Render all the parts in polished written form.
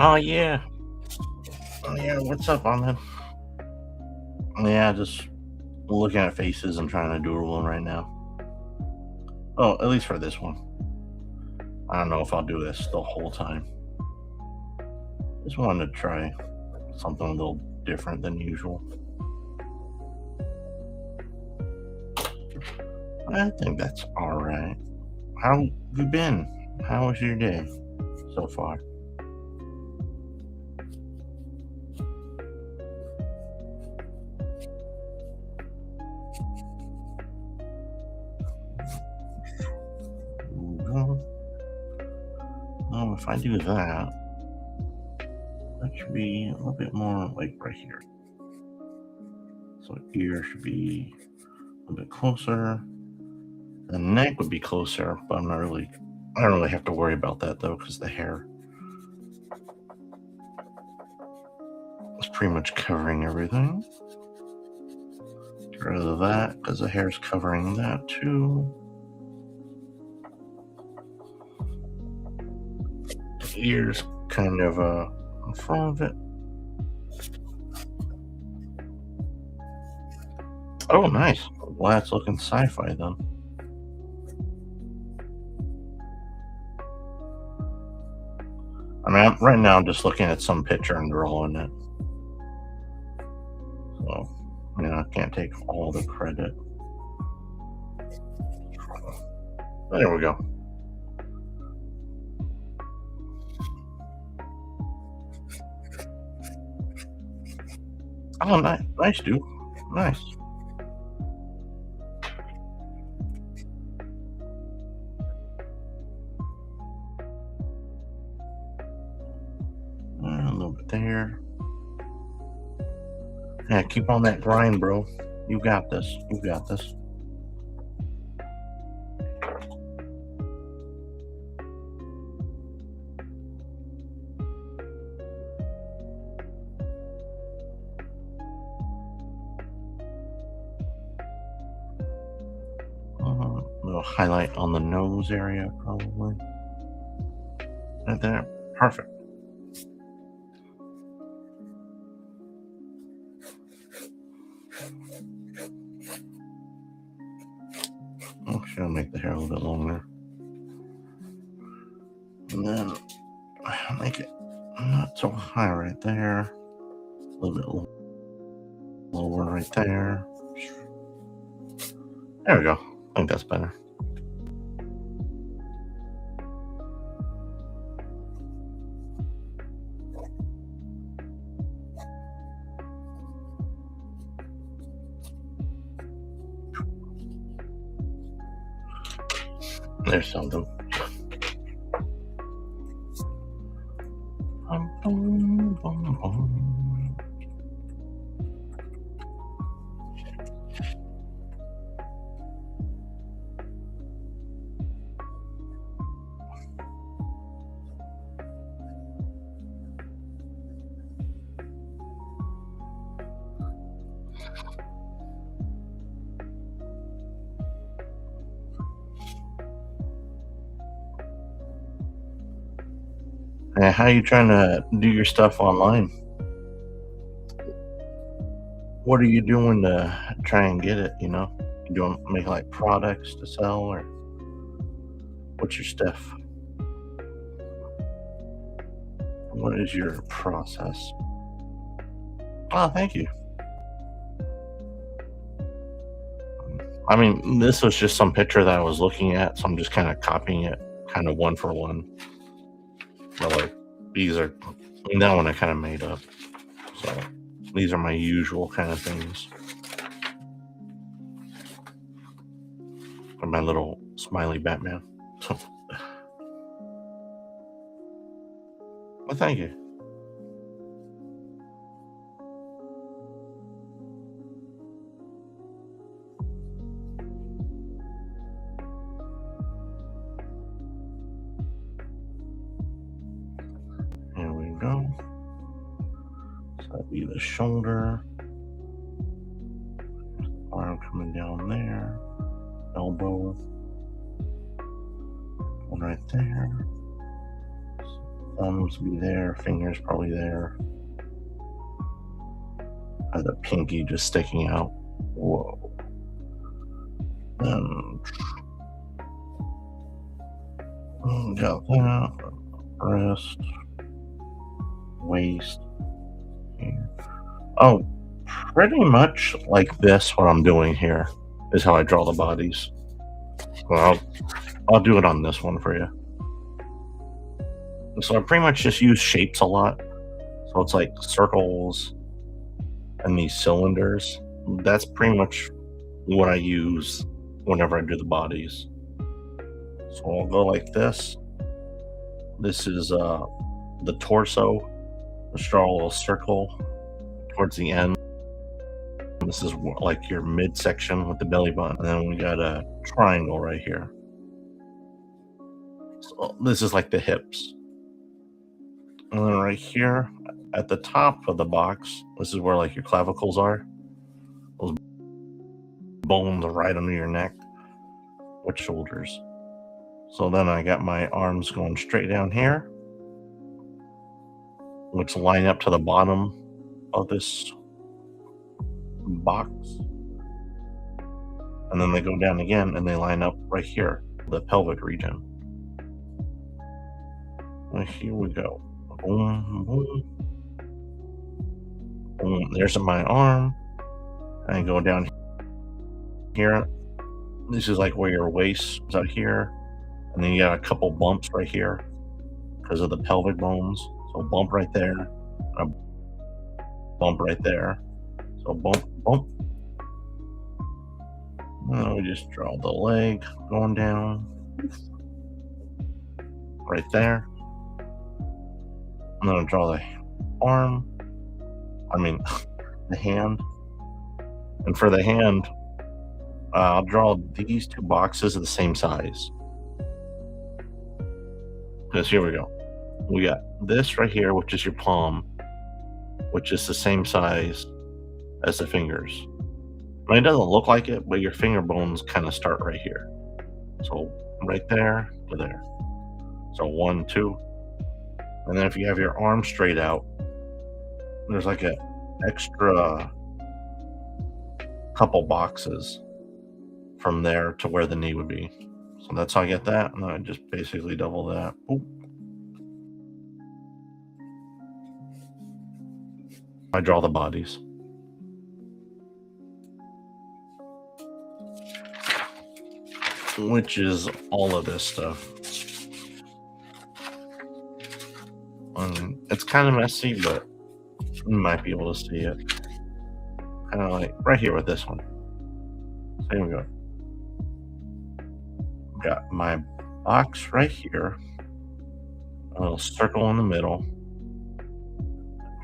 Oh yeah. Oh yeah, what's up, Ahmed? Yeah, just looking at faces and trying to doodle them right now. Oh, at least for this one. I don't know if I'll do this the whole time. Just wanted to try something a little different than usual. I think that's alright. How you been? How was your day so far? Oh, if I do that should be a little bit more like right here. So ear should be a little bit closer. The neck would be closer, but I don't really have to worry about that though, because the hair is pretty much covering everything. Get rid of that, because the hair is covering that too. The ears kind of in front of it. Oh, nice. Well, that's looking sci-fi then. I mean, right now I'm just looking at some picture and drawing it. So, I can't take all the credit. There we go. Oh, nice, dude. Nice. A little bit there. Yeah, keep on that grind, bro. You got this. You got this. A little highlight on the nose area, probably. Right there. Perfect. Actually, I'll make the hair a little bit longer. And then I'll make it not so high right there. A little bit lower right there. There we go. I think that's better. There's something. How are you trying to do your stuff online? What are you doing to try and get it? You doing make like products to sell, or what's your stuff? What is your process? Oh, thank you. I mean, this was just some picture that I was looking at, so I'm just kind of copying it, kind of one for one. But like these are that one I kind of made up. So these are my usual kind of things. My little smiley Batman. Well, thank you. Here we go. So that'd be the shoulder. Arm coming down there. Elbow. One right there. Thumbs be there, fingers probably there. The pinky just sticking out. Whoa. And got that. Wrist. Waist. Here. Oh, pretty much like this, what I'm doing here is how I draw the bodies. Well, I'll do it on this one for you. So I pretty much just use shapes a lot. So it's like circles and these cylinders. That's pretty much what I use whenever I do the bodies. So I'll go like this. This is the torso. Let's draw a little circle towards the end. This is like your midsection with the belly button. And then we got a triangle right here. So this is like the hips. And then right here at the top of the box, this is where like your clavicles are. Those bones right under your neck with shoulders. So then I got my arms going straight down here, which line up to the bottom of this box. And then they go down again and they line up right here, the pelvic region. And here we go. Boom, boom. Boom. There's my arm. And I go down here. This is like where your waist is out here. And then you got a couple bumps right here because of the pelvic bones. So bump right there. A bump right there. So bump, bump. And then we just draw the leg going down. Right there. I'm going to draw the arm. The hand. And for the hand, I'll draw these two boxes of the same size. Because here we go. We got this right here, which is your palm, which is the same size as the fingers. I mean, it doesn't look like it, but your finger bones kind of start right here. So right there to there. So 1, 2. And then if you have your arm straight out, there's like an extra couple boxes from there to where the knee would be. So that's how I get that. And then I just basically double that. Oop. I draw the bodies. Which is all of this stuff. It's kind of messy, but you might be able to see it. Kind of like right here with this one. So here we go. Got my box right here. A little circle in the middle.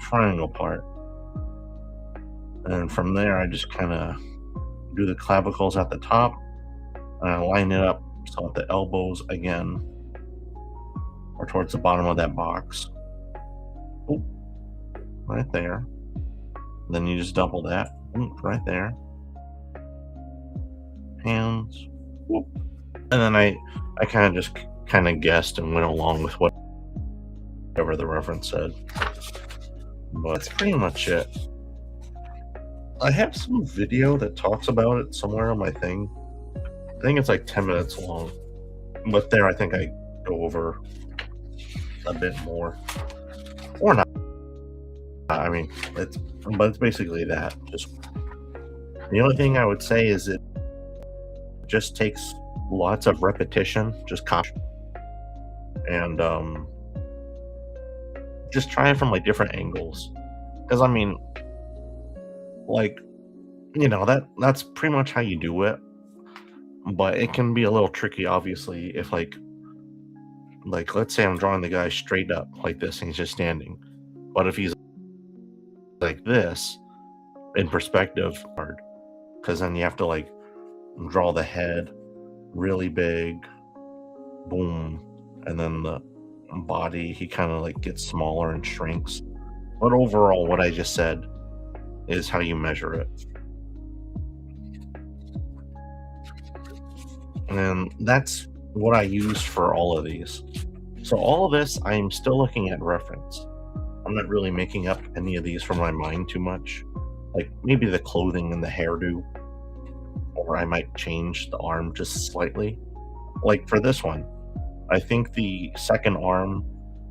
Triangle part. And from there, I just kind of do the clavicles at the top. And I line it up so that the elbows again are towards the bottom of that box. Oop, right there. Then you just double that. Oop, right there. Hands. Whoop. And then I kind of guessed and went along with whatever the reference said. But that's pretty much it. I have some video that talks about it somewhere on my thing. I think it's like 10 minutes long. But there I think I go over a bit more. Or not. I mean, it's basically that. Just the only thing I would say is it just takes lots of repetition, just caution. And just try it from like different angles. Because I mean, like, you know, that's pretty much how you do it. But it can be a little tricky, obviously, if like let's say I'm drawing the guy straight up like this and he's just standing. But if he's like this in perspective, hard, because then you have to like draw the head really big, boom, and then the body, he kind of like gets smaller and shrinks. But overall, what I just said is how you measure it. And that's what I use for all of these. So all of this, I'm still looking at reference. I'm not really making up any of these from my mind too much. Like maybe the clothing and the hairdo, or I might change the arm just slightly. Like for this one, I think the second arm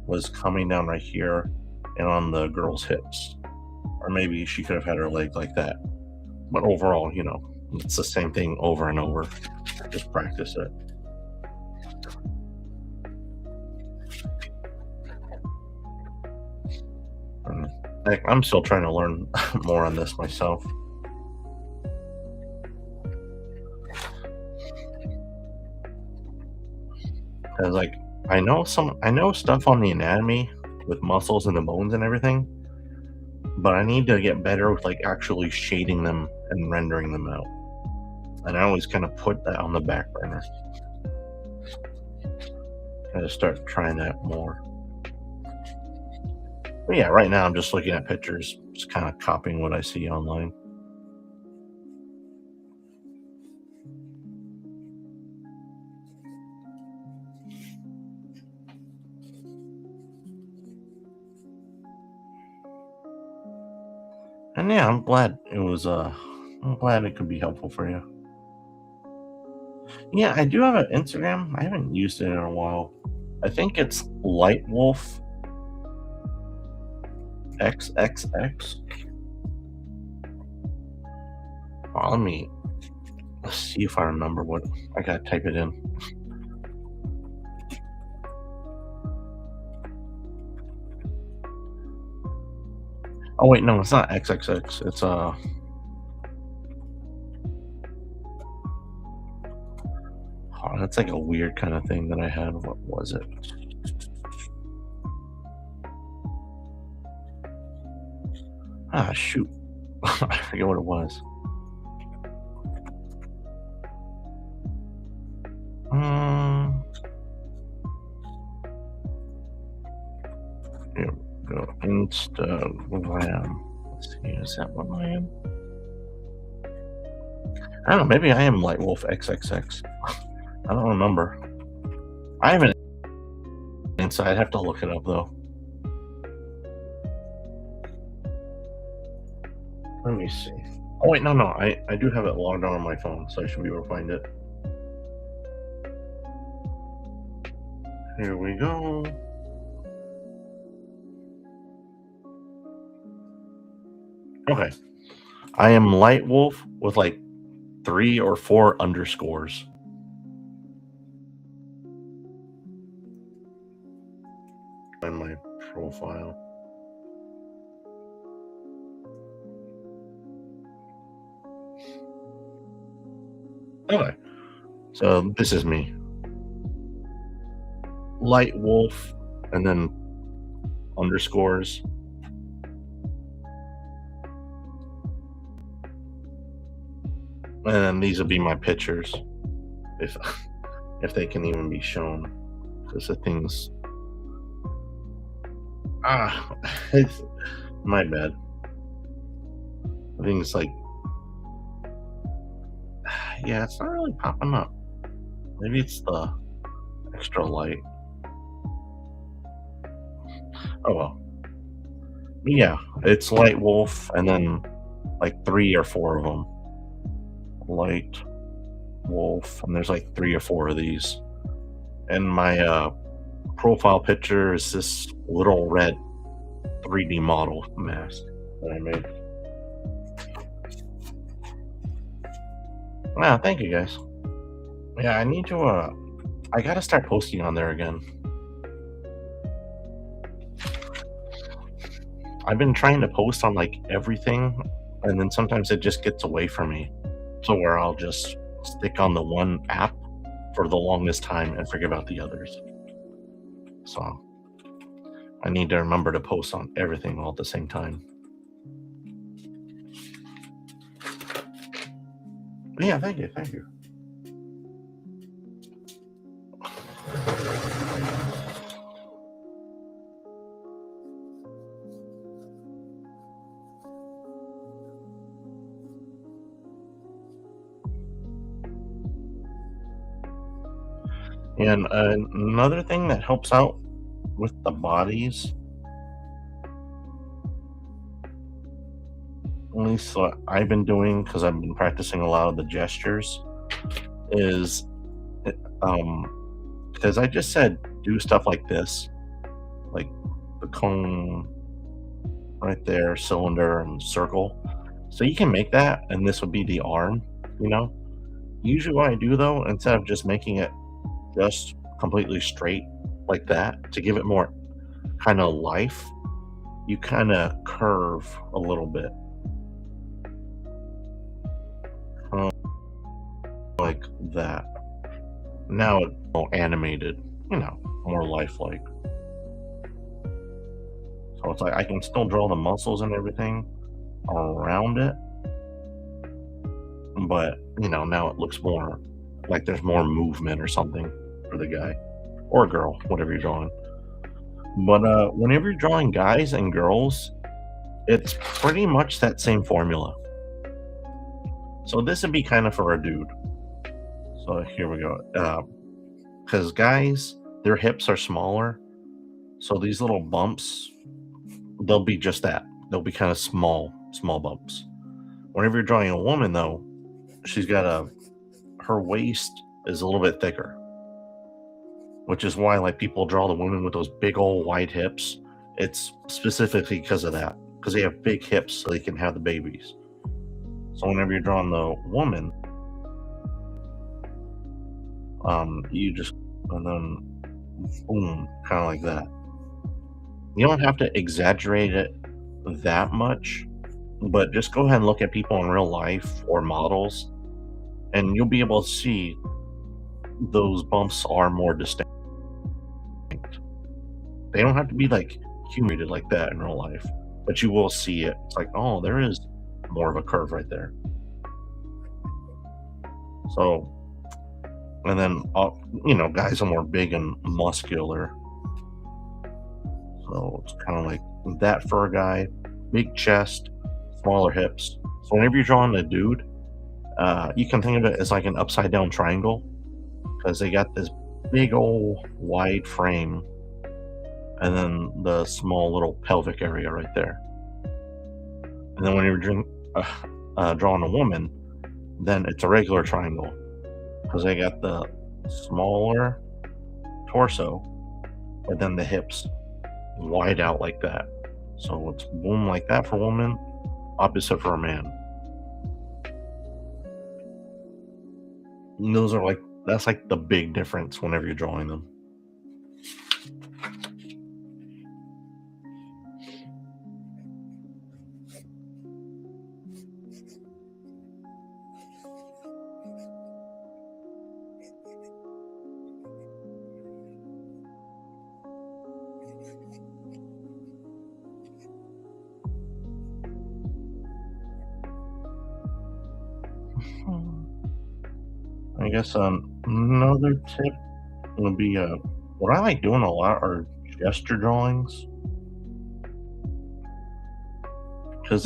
was coming down right here and on the girl's hips. Or maybe she could have had her leg like that. But overall, it's the same thing over and over. Just practice it. I'm still trying to learn more on this myself. Cause like I know stuff on the anatomy with muscles and the bones and everything, but I need to get better with like actually shading them and rendering them out. And I always kind of put that on the back burner. Gotta start trying that more. But yeah, right now I'm just looking at pictures, just kind of copying what I see online. And yeah, I'm glad it could be helpful for you. Yeah, I do have an Instagram. I haven't used it in a while. I think it's Lightwolf XXX. Well, let's see if I remember what I gotta type it in. Oh wait, no, it's not XXX. It's oh, that's like a weird kind of thing that I had. What was it? Ah, shoot. I forget what it was. Here we go. Instagram. Let's see, is that what I am? I don't know. Maybe I am Lightwolf XXX. I don't remember. I haven't inside. I'd have to look it up though. Let me see. Oh wait, no. I do have it logged on my phone, so I should be able to find it. Here we go. Okay. I am Lightwolf with like 3 or 4 underscores. In my profile. Okay. So this is me. Lightwolf and then underscores. And then these will be my pictures. If if they can even be shown. Because the things it's my bad. I think it's like yeah, it's not really popping up. Maybe it's the extra light. Oh well. Yeah, it's Light Wolf and then like 3 or 4 of them. Light Wolf, and there's like 3 or 4 of these. And my profile picture is this little red 3D model mask that I made. Wow, thank you guys. Yeah, I gotta start posting on there again. I've been trying to post on like everything, and then sometimes it just gets away from me. So where I'll just stick on the one app for the longest time and forget about the others. So I need to remember to post on everything all at the same time. Yeah, thank you, thank you. And another thing that helps out with the bodies, at least what I've been doing because I've been practicing a lot of the gestures, is because I just said do stuff like this, like the cone right there, cylinder and circle. So you can make that, and this would be the arm, you know? Usually, what I do though, instead of just making it just completely straight like that, to give it more kind of life, you kind of curve a little bit, kind of like that. Now it's more animated, more lifelike. So it's like I can still draw the muscles and everything around it, but now it looks more like there's more movement or something for the guy or girl, whatever you're drawing. But whenever you're drawing guys and girls, it's pretty much that same formula. So this would be kind of for a dude. So here we go. Because guys, their hips are smaller, so these little bumps, they'll be just that. They'll be kind of small bumps. Whenever you're drawing a woman, though, she's got her waist is a little bit thicker, which is why like people draw the women with those big old wide hips. It's specifically because of that, because they have big hips so they can have the babies. So whenever you're drawing the woman, you just and then boom, kind of like that. You don't have to exaggerate it that much, but just go ahead and look at people in real life or models, and you'll be able to see those bumps are more distinct. They don't have to be like accumulated like that in real life, but you will see it. It's like, oh, there is more of a curve right there. So, and then, guys are more big and muscular. So it's kind of like that for a guy, big chest, smaller hips. So whenever you're drawing a dude, you can think of it as like an upside down triangle because they got this big old wide frame and then the small little pelvic area right there. And then when you're drawing a woman, then it's a regular triangle because they got the smaller torso, but then the hips wide out like that. So it's boom like that for woman, opposite for a man. And that's like the big difference whenever you're drawing them. I guess another tip would be what I like doing a lot are gesture drawings because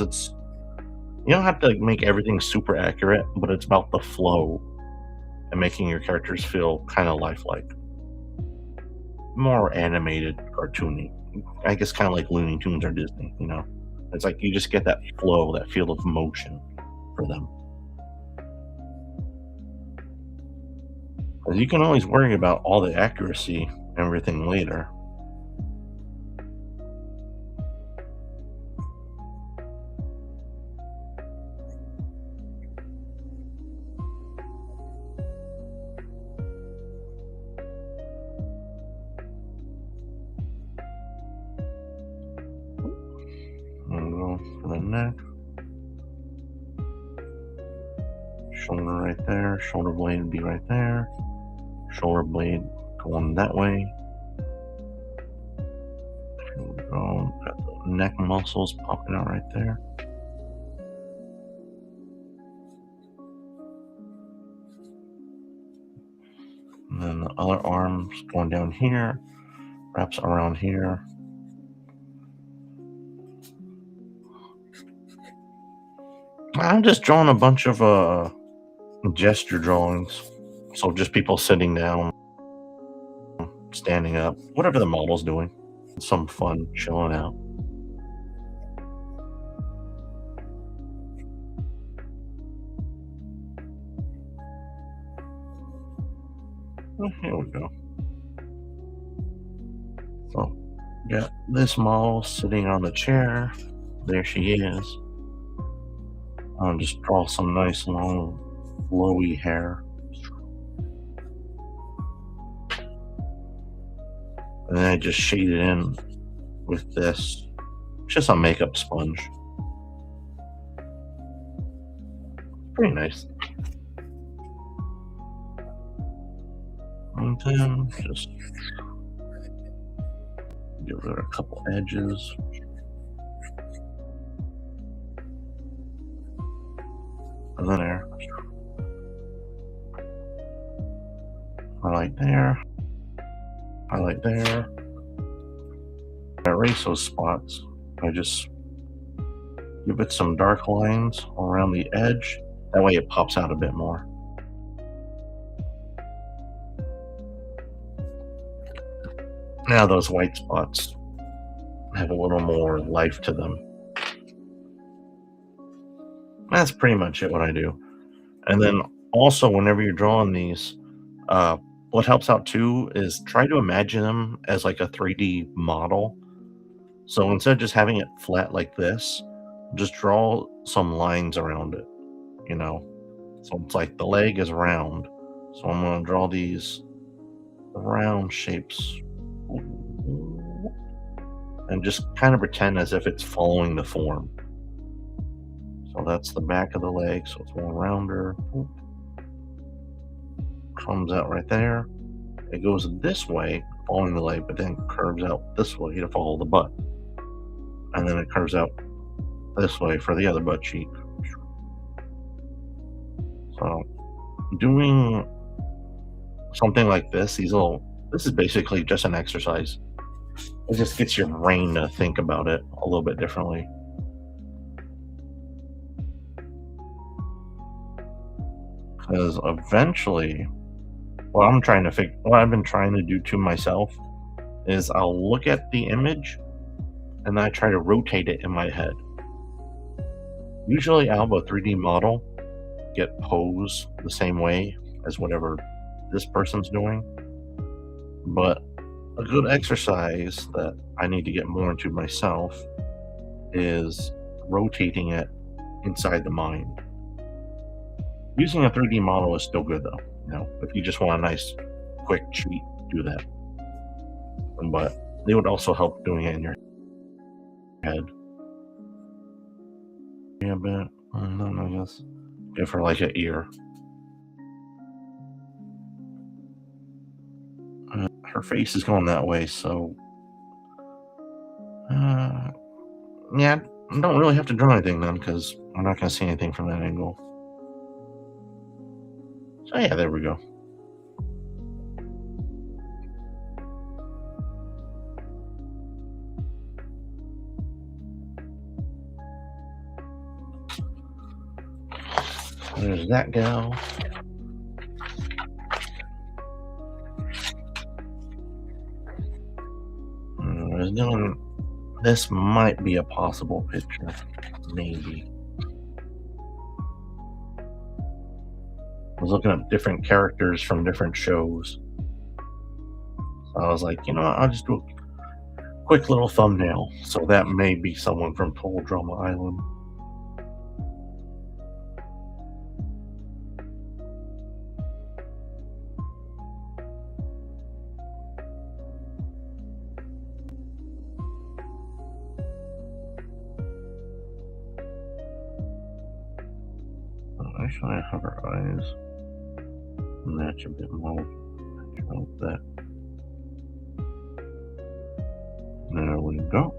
you don't have to make everything super accurate, but it's about the flow and making your characters feel kind of lifelike, more animated, cartoony. I guess kind of like Looney Tunes or Disney. It's like you just get that flow, that feel of motion for them. 'Cause you can always worry about all the accuracy and everything later. And go for the neck, shoulder right there, shoulder blade would be right there, shoulder blade going that way. Here we go. Got the neck muscles popping out right there. And then the other arm's going down here, wraps around here. I'm just drawing a bunch of gesture drawings. So just people sitting down. standing up, whatever the model's doing. Some fun chilling out. Here we go. So, got this model sitting on the chair. There she is. I'll just draw some nice long, flowy hair. And then I just shade it in with this, just a makeup sponge. Pretty nice. And then just give it a couple edges. And then there. Highlight there. Highlight there. I erase those spots. I just give it some dark lines around the edge. That way it pops out a bit more. Now those white spots have a little more life to them. That's pretty much it what I do. And then also whenever you're drawing these, what helps out too is try to imagine them as like a 3D model. So instead of just having it flat like this, just draw some lines around it, you know. So it's like the leg is round. So I'm going to draw these round shapes and just kind of pretend as if it's following the form. So that's the back of the leg, so it's more rounder. Comes out right there. It goes this way, following the leg, but then curves out this way to follow the butt. And then it curves out this way for the other butt cheek. So doing something like this, this is basically just an exercise. It just gets your brain to think about it a little bit differently. Because eventually, what I've been trying to do to myself is I'll look at the image and then I try to rotate it in my head. Usually I'll have a 3D model get posed the same way as whatever this person's doing. But a good exercise that I need to get more into myself is rotating it inside the mind. Using a 3D model is still good though. You know, if you just want a nice quick treat, do that. But it would also help doing it in your head. Yeah, but I guess give her like an ear. Her face is going that way, so yeah, I don't really have to draw anything then because I'm not going to see anything from that angle. So yeah, there we go. There's that gal. I was doing. This might be a possible picture, maybe. I was looking up different characters from different shows. So I was like, you know what, I'll just do a quick little thumbnail. So that may be someone from Total Drama Island. Actually, I have her eyes match a bit more like that. There we go.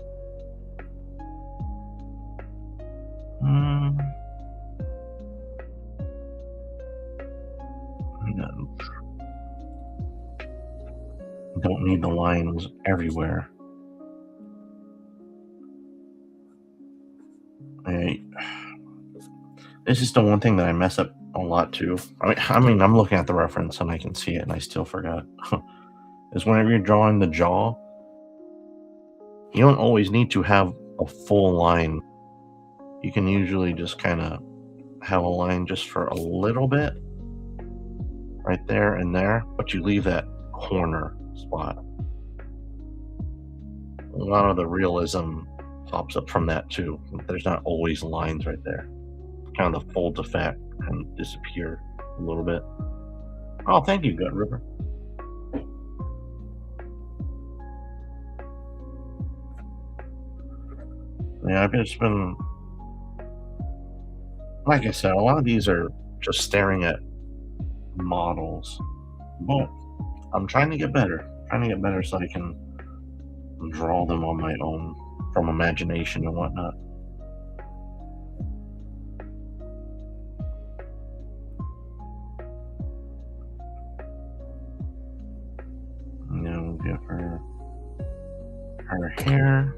Don't need the lines everywhere. This is the one thing that I mess up a lot too. I mean, I'm looking at the reference and I can see it, and I still forgot. is whenever you're drawing the jaw, you don't always need to have a full line. You can usually just kind of have a line just for a little bit right there and there, but you leave that corner spot. A lot of the realism pops up from that too. There's not always lines right there. Kind of the folds effect kind of disappear a little bit. Oh, thank you, Gut River. Yeah, I've just been, like I said, a lot of these are just staring at models, but I'm trying to get better. Trying to get better so I can draw them on my own from imagination and whatnot. And then we'll give her hair.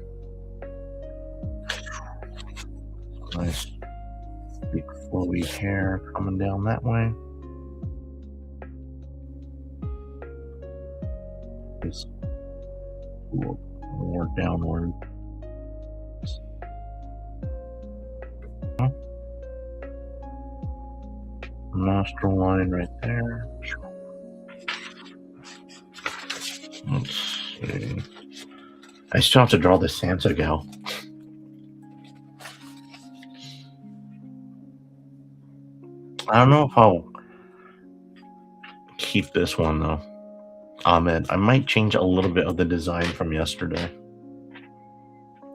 Nice big flowy hair coming down that way. Just a little more downward. Nostril line right there. Let's see. I still have to draw the Santa gal. I don't know if I'll keep this one though. Ahmed. I might change a little bit of the design from yesterday.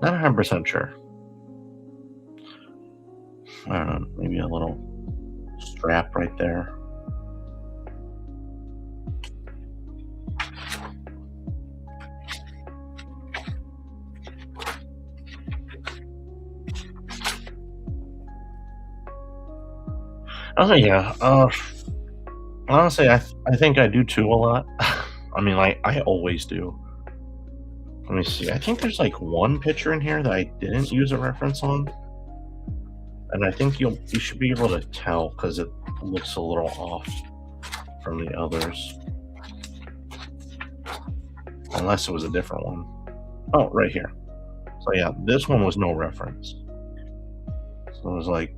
Not 100% sure. I don't know, maybe a little strap right there. Oh yeah. Honestly, I think I do too a lot. I mean, like I always do. Let me see. I think there's like one picture in here that I didn't use a reference on, and I think you should be able to tell because it looks a little off from the others, unless it was a different one. Oh, right here. So yeah, this one was no reference. So it was like,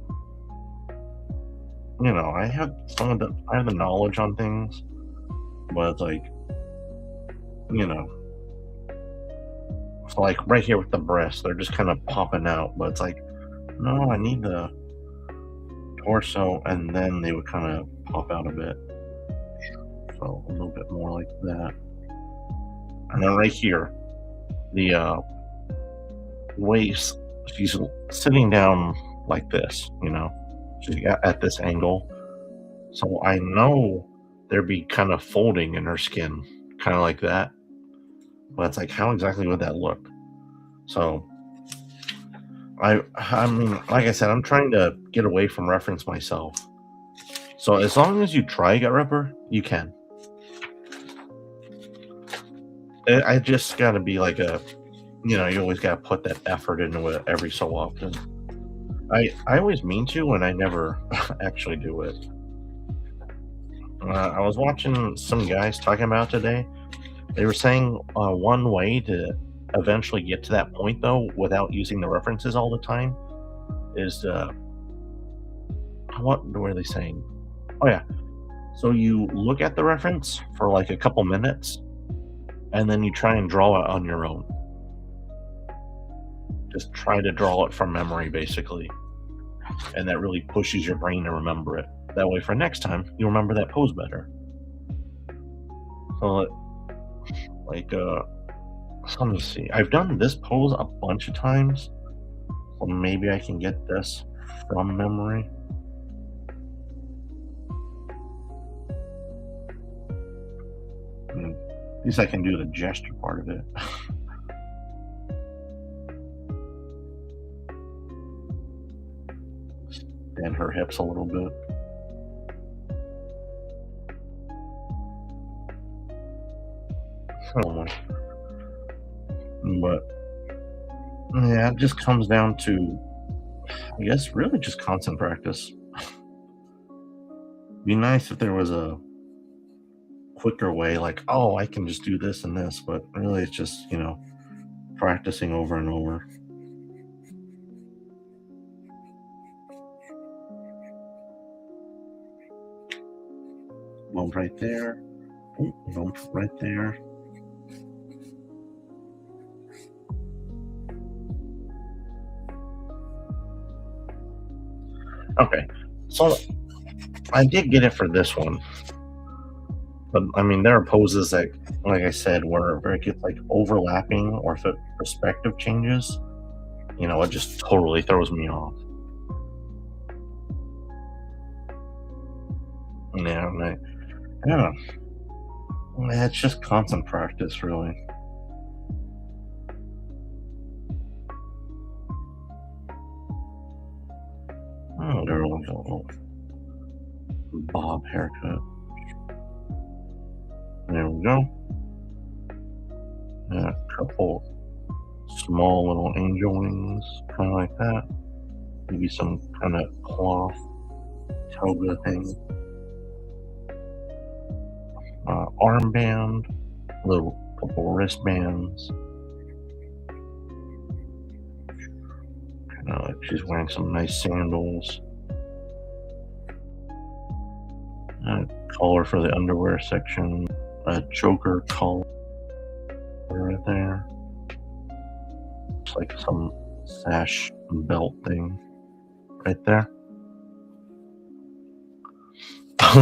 you know, I have the knowledge on things, but it's like, you know, so like right here with the breasts, they're just kind of popping out, but it's like, no, I need the torso, and then they would kind of pop out a bit. So a little bit more like that. And then right here, the waist, she's sitting down like this, you know, she's at this angle. So I know there'd be kind of folding in her skin, kind of like that. But it's like, how exactly would that look? So I mean, like I said, I'm trying to get away from reference myself. So as long as you try Gut Ripper, you can. I just got to be like a, you know, you always got to put that effort into it every so often. I always mean to, and I never actually do it. I was watching some guys talking about today. They were saying one way to eventually get to that point, though, without using the references all the time, is what were they saying? Oh yeah, so you look at the reference for like a couple minutes, and then you try and draw it on your own. Just try to draw it from memory, basically, and that really pushes your brain to remember it. That way, for next time, you remember that pose better. So, like, let me see. I've done this pose a bunch of times, so maybe I can get this from memory. At least I can do the gesture part of it. Bend her hips a little bit. But yeah, it just comes down to, I guess, really just constant practice. Be nice if there was a quicker way, like, oh, I can just do this and this, but really it's just, practicing over and over. Bump right there. Ooh, bump right there. Okay. So I did get it for this one. But I mean, there are poses that, like I said, where it gets like overlapping or if the perspective changes, it just totally throws me off. Yeah, yeah, it's just constant practice, really. Oh, there we go. Little bob haircut. There we go. Yeah, a couple small little angel wings, kind of like that. Maybe some kind of cloth toga thing. Armband, little couple wristbands. Kind of like she's wearing some nice sandals. Collar for the underwear section. A choker collar right there. It's like some sash belt thing right there.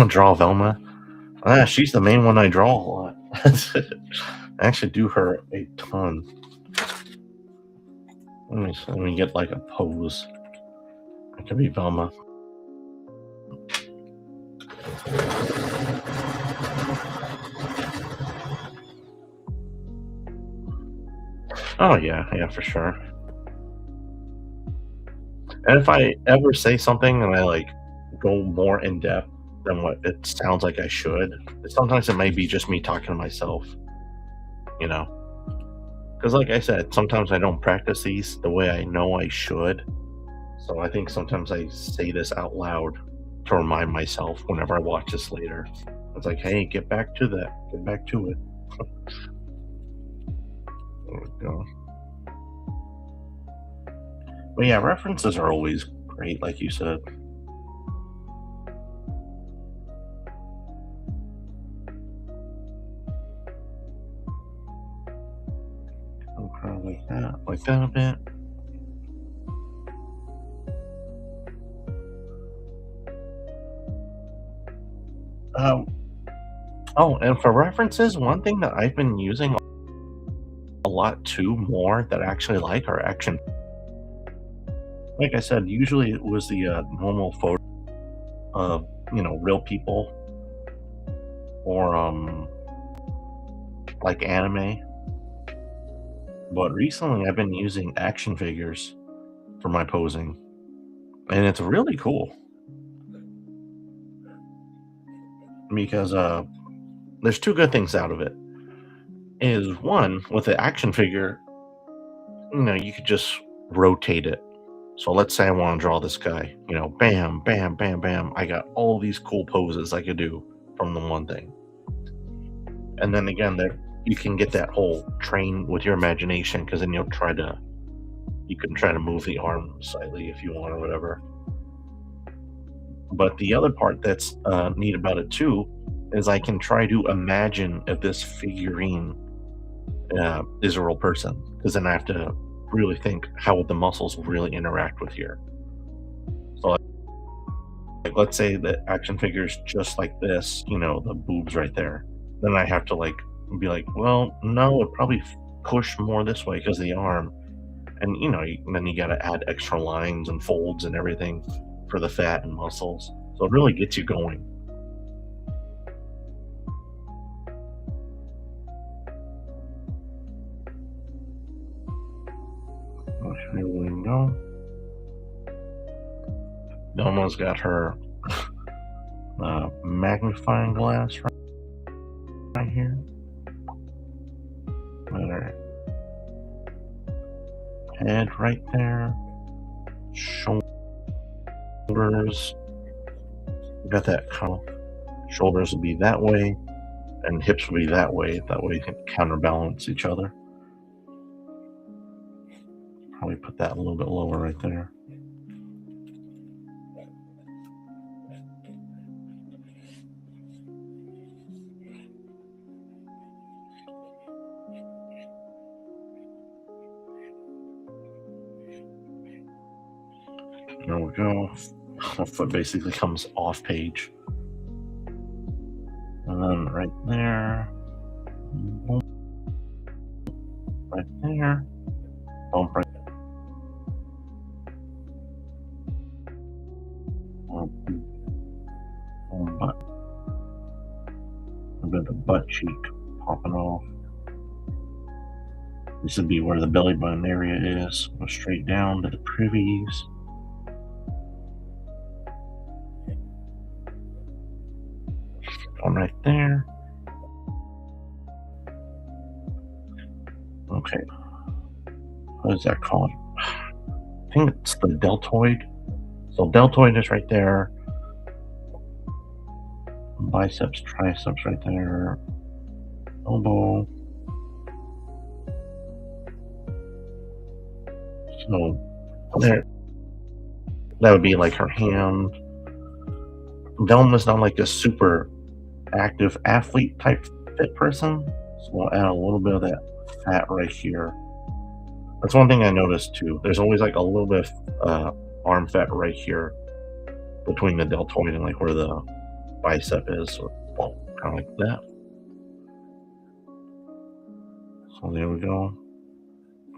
Draw Velma. She's the main one I draw a lot. I actually do her a ton. Let me get like a pose. It could be Velma. Oh yeah, for sure. And if I ever say something and I like go more in depth than what it sounds like I should, sometimes it may be just me talking to myself, you know. Because, like I said, sometimes I don't practice these the way I know I should. So I think sometimes I say this out loud to remind myself whenever I watch this later. It's like, hey, get back to that. Get back to it. There we go. But yeah, references are always great, like you said. I'll kind of like that a bit. Um, oh, and for references, one thing that I've been using a lot too more that I actually like are action. Like I said, usually it was the normal photo of real people or like anime. But recently, I've been using action figures for my posing, and it's really cool because there's two good things out of it. Is one with the action figure, you could just rotate it. So let's say I want to draw this guy, bam, bam, bam, bam. I got all these cool poses I could do from the one thing. And then again, there you can get that whole train with your imagination because then you can try to move the arm slightly if you want or whatever. But the other part that's neat about it too is I can try to imagine if this figurine is a real person because then I have to really think how would the muscles really interact with here. So like let's say the action figure's just like this, the boobs right there. Then I have to like be like, well, no, it probably push more this way because of the arm, and then you got to add extra lines and folds and everything for the fat and muscles. So it really gets you going. Here we go. Domo's got her magnifying glass right here. Got her head right there. Shoulders. Got that kind of shoulders will be that way. and hips will be that way. That way you can counterbalance each other. Probably put that a little bit lower right there. There we go. The foot basically comes off page. And then right there, bump right there, bump right butt, a bit of the butt cheek popping off. This would be where the belly button area is. Go straight down to the privies. One right there. Okay. What is that called? I think it's the deltoid. So deltoid is right there. Biceps, triceps right there. Elbow. So there, that would be like her hand. Velma's not like a super active athlete type fit person, so we'll add a little bit of that fat right here. That's one thing I noticed too. There's always like a little bit of arm fat right here between the deltoid and like where the bicep is. So, well, kind of like that. So there we go.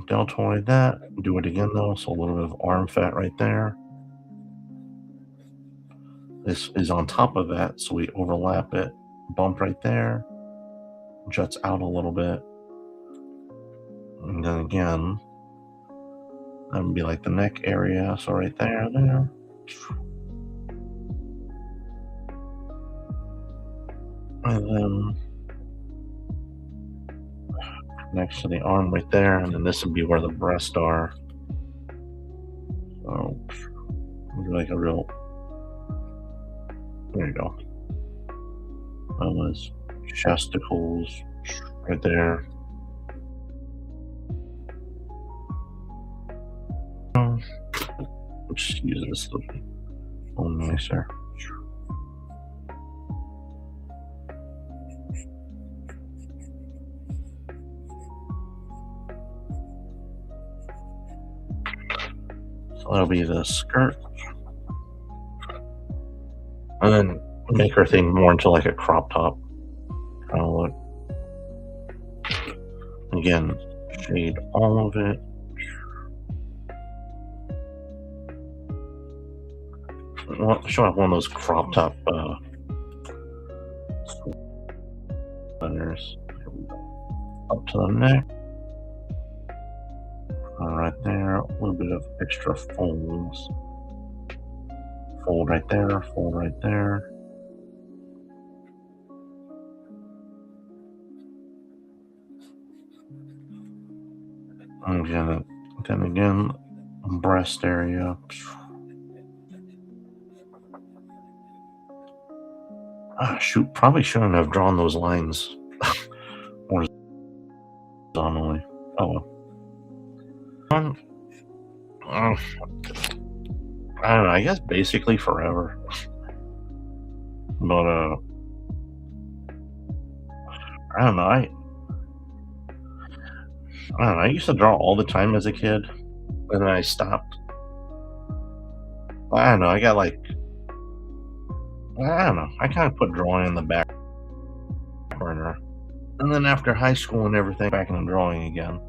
Deltoid that. Do it again though. So a little bit of arm fat right there. This is on top of that, so we overlap it. Bump right there. Juts out a little bit. And then again, that would be like the neck area. So right there. And then next to the arm right there, and then this would be where the breasts are. So like a real, there you go. That was chesticles right there. Let's use this a little nicer. So that'll be the skirt. And then make her thing more into like a crop top kind of look. Again, shade all of it. Show off one of those crop top sweaters. Up to the neck. Right there, a little bit of extra folds. Fold right there, fold right there. And then again, breast area. Shoot, probably shouldn't have drawn those lines horizontally. Oh well. I don't know, I guess basically forever. But I don't know, I don't know, I used to draw all the time as a kid, and then I stopped. I don't know, I got like, I don't know, I kind of put drawing in the back burner. And then after high school and everything, back into drawing again.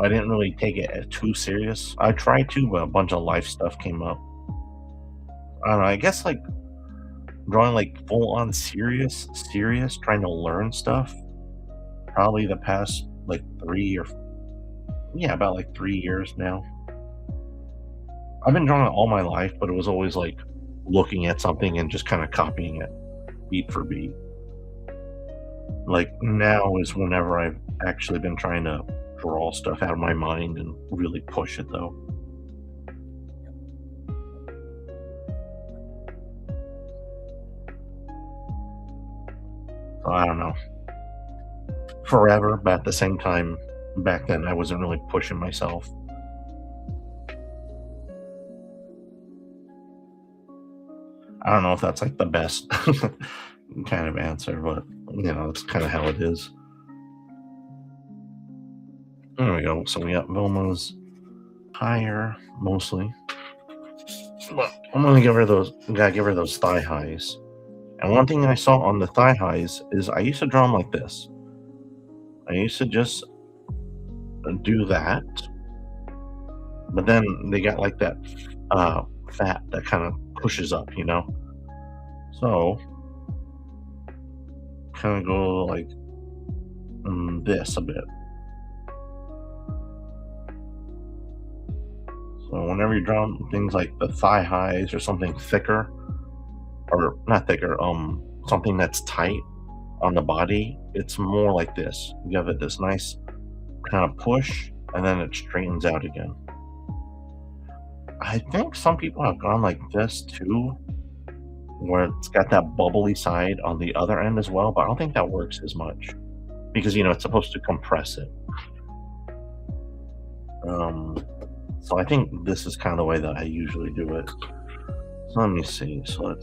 I didn't really take it too serious. I tried to, but a bunch of life stuff came up. I don't know, I guess like drawing like full on serious, trying to learn stuff. Probably the past like about like 3 years now. I've been drawing all my life, but it was always like looking at something and just kind of copying it beat for beat. Like now is whenever I've actually been trying to draw stuff out of my mind and really push it though. I don't know, forever, but at the same time, back then I wasn't really pushing myself. I don't know if that's like the best kind of answer, but it's kind of how it is. There we go. So we got Vilma's higher mostly. But I'm gonna give her those. Gotta give her those thigh highs. And one thing I saw on the thigh highs is I used to draw them like this. I used to just do that, but then they got like that fat that kind of pushes up. So kind of go like this a bit. So whenever you're drawing things like the thigh highs or something thicker, or not thicker, something that's tight on the body, it's more like this. You give it this nice kind of push, and then it straightens out again. I think some people have gone like this too, where it's got that bubbly side on the other end as well, but I don't think that works as much because it's supposed to compress it. So I think this is kind of the way that I usually do it. So let me see. So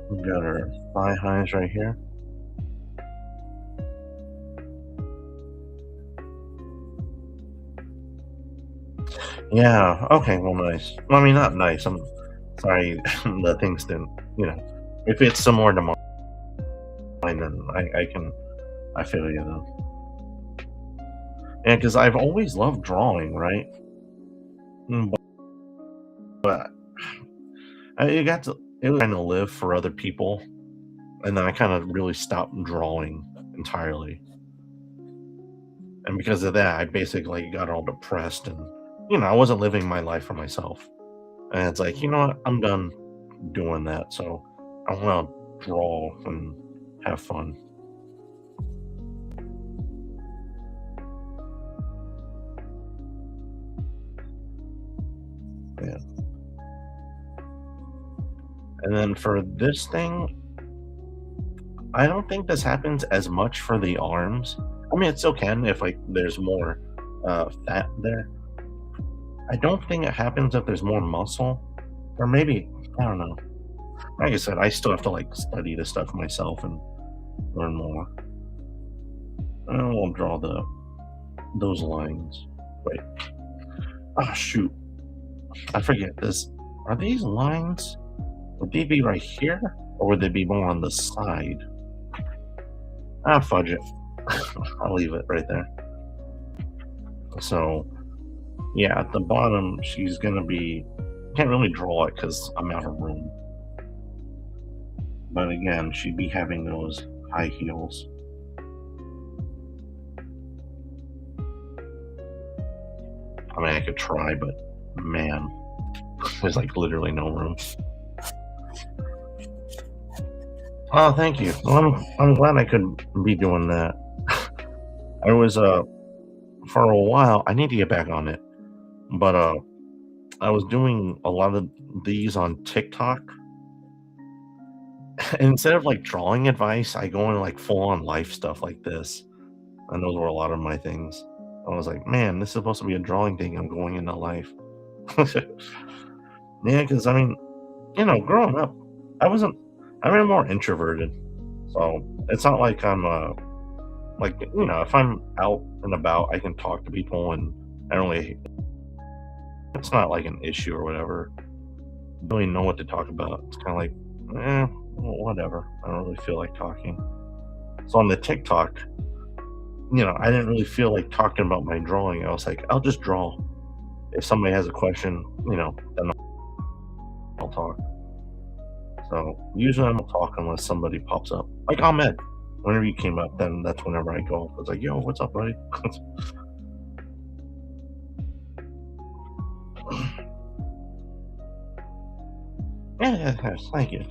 we got our thigh highs right here. Yeah. Okay. Well, nice. Well, I mean, not nice. I'm sorry the things didn't. If it's similar to mine, then I can. I feel you though. Yeah, because I've always loved drawing, right? Mm, But it got to it was kind of live for other people, and then I kind of really stopped drawing entirely. And because of that, I basically got all depressed, and I wasn't living my life for myself. And it's like, you know what? I'm done doing that. So I want to draw and have fun. Yeah. And then for this thing, I don't think this happens as much for the arms. I mean, it still can if like there's more fat there. I don't think it happens if there's more muscle, or maybe I don't know. Like I said, I still have to like study the stuff myself and learn more. I won't draw those lines. Wait. Oh shoot. I forget this. Are these lines? Would they be right here? Or would they be more on the side? Ah, fudge it. I'll leave it right there. So, yeah, at the bottom, she's gonna be. Can't really draw it because I'm out of room. But again, she'd be having those high heels. I mean, I could try, but man, there's like literally no room. Oh, thank you. Well, I'm glad I could be doing that. I was for a while. I need to get back on it, but I was doing a lot of these on TikTok. And instead of like drawing advice, I go into like full on life stuff like this, and those were a lot of my things. I was like, man, this is supposed to be a drawing thing. I'm going into life. Yeah, because I mean, growing up, I wasn't. I'm more introverted, so it's not like I'm like if I'm out and about, I can talk to people, and I don't really. It's not like an issue or whatever. I don't really know what to talk about. It's kind of like, well, whatever. I don't really feel like talking. So on the TikTok, I didn't really feel like talking about my drawing. I was like, I'll just draw. If somebody has a question, then I'll talk. So usually I don't talk unless somebody pops up. Like Ahmed. Whenever you came up, then that's whenever I go. I was like, yo, what's up, buddy? Yeah, thank you.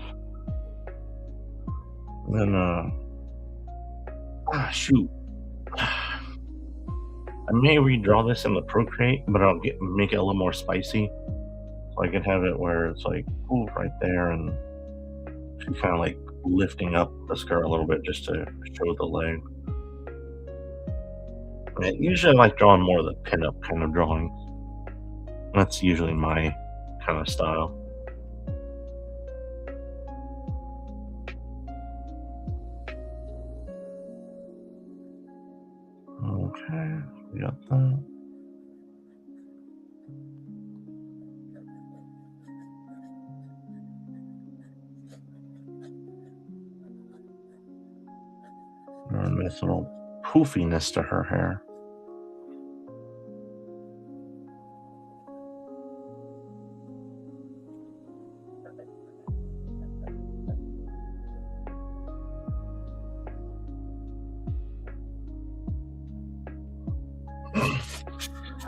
And then shoot. I may redraw this in the Procreate, but I'll make it a little more spicy. So I can have it where it's like, ooh, right there, and she kind of like lifting up the skirt a little bit just to show the leg. Usually, I like drawing more of the pinup kind of drawing. That's usually my kind of style. Okay, we got that. A nice little poofiness to her hair.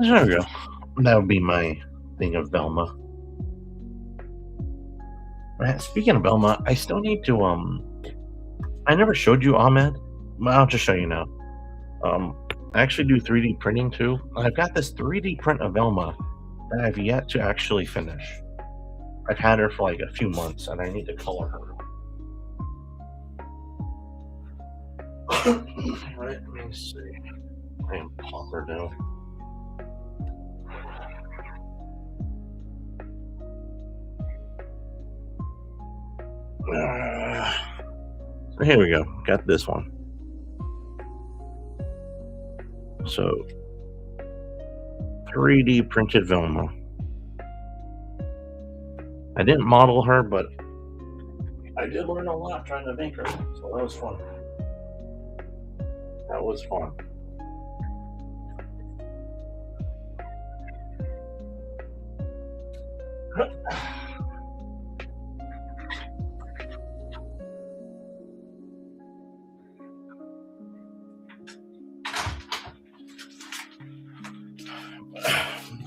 There we go. That would be my thing of Velma. Right, speaking of Velma, I still need to I never showed you Ahmed. Well, I'll just show you now. Um I actually do 3D printing too. I've got this 3D print of Velma that I've yet to actually finish. I've had her for like a few months and I need to color her. Alright, let me see. I am pop her down. So here we go. Got this one. So 3D printed Velma. I didn't model her, but I did learn a lot trying to make her. So that was fun. That was fun.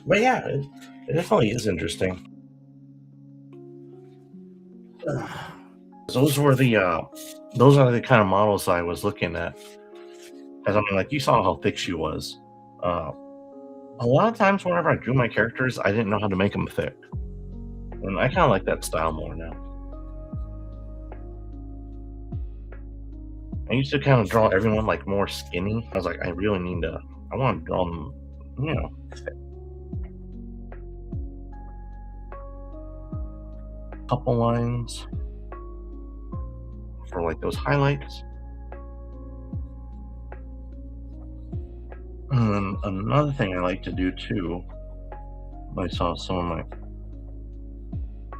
But yeah, it definitely is interesting. Those were those are the kind of models I was looking at. As I mean, like you saw how thick she was. Uh, a lot of times, whenever I drew my characters, I didn't know how to make them thick, and I kind of like that style more now. I used to kind of draw everyone like more skinny. I was like, I really need to. I want to draw them, you know. Couple lines for like those highlights. And then another thing I like to do too, I saw some of my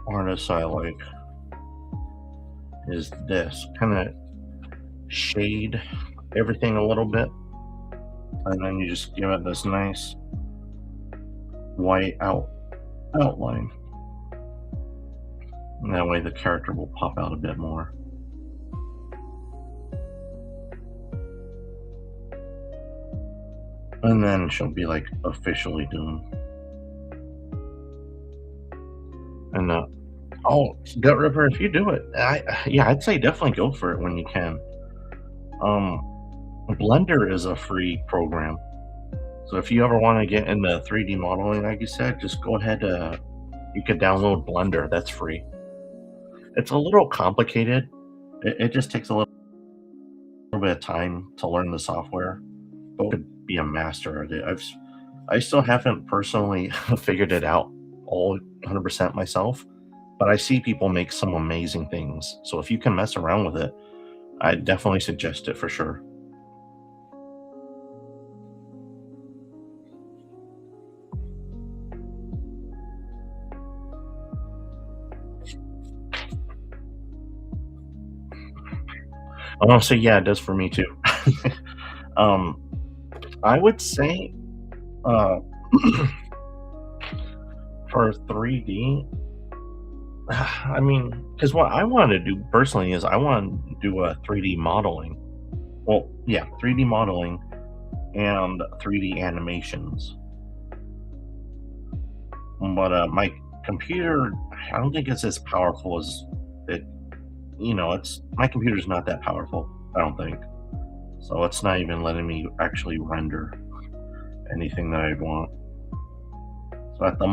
artists I like, is this kind of shade everything a little bit, and then you just give it this nice white outline. And that way the character will pop out a bit more. And then she'll be like officially doomed. And oh, Gut Ripper, if you do it, I'd say definitely go for it when you can. Blender is a free program, so if you ever want to get into 3D modeling, like you said, just go ahead. You could download Blender. That's free. It's a little complicated. It just takes a little bit of time to learn the software, but could be a master at it. I still haven't personally figured it out all 100% myself, but I see people make some amazing things. So if you can mess around with it, I definitely suggest it for sure. Honestly, yeah, it does for me too. um, I would say uh, for 3D, I mean, because what I want to do personally is I want to do a 3D modeling. Well, yeah, 3D modeling and 3D animations. But my computer, I don't think it's as powerful as it. It's my computer's not that powerful. I don't think so. It's not even letting me actually render anything that I want. So at the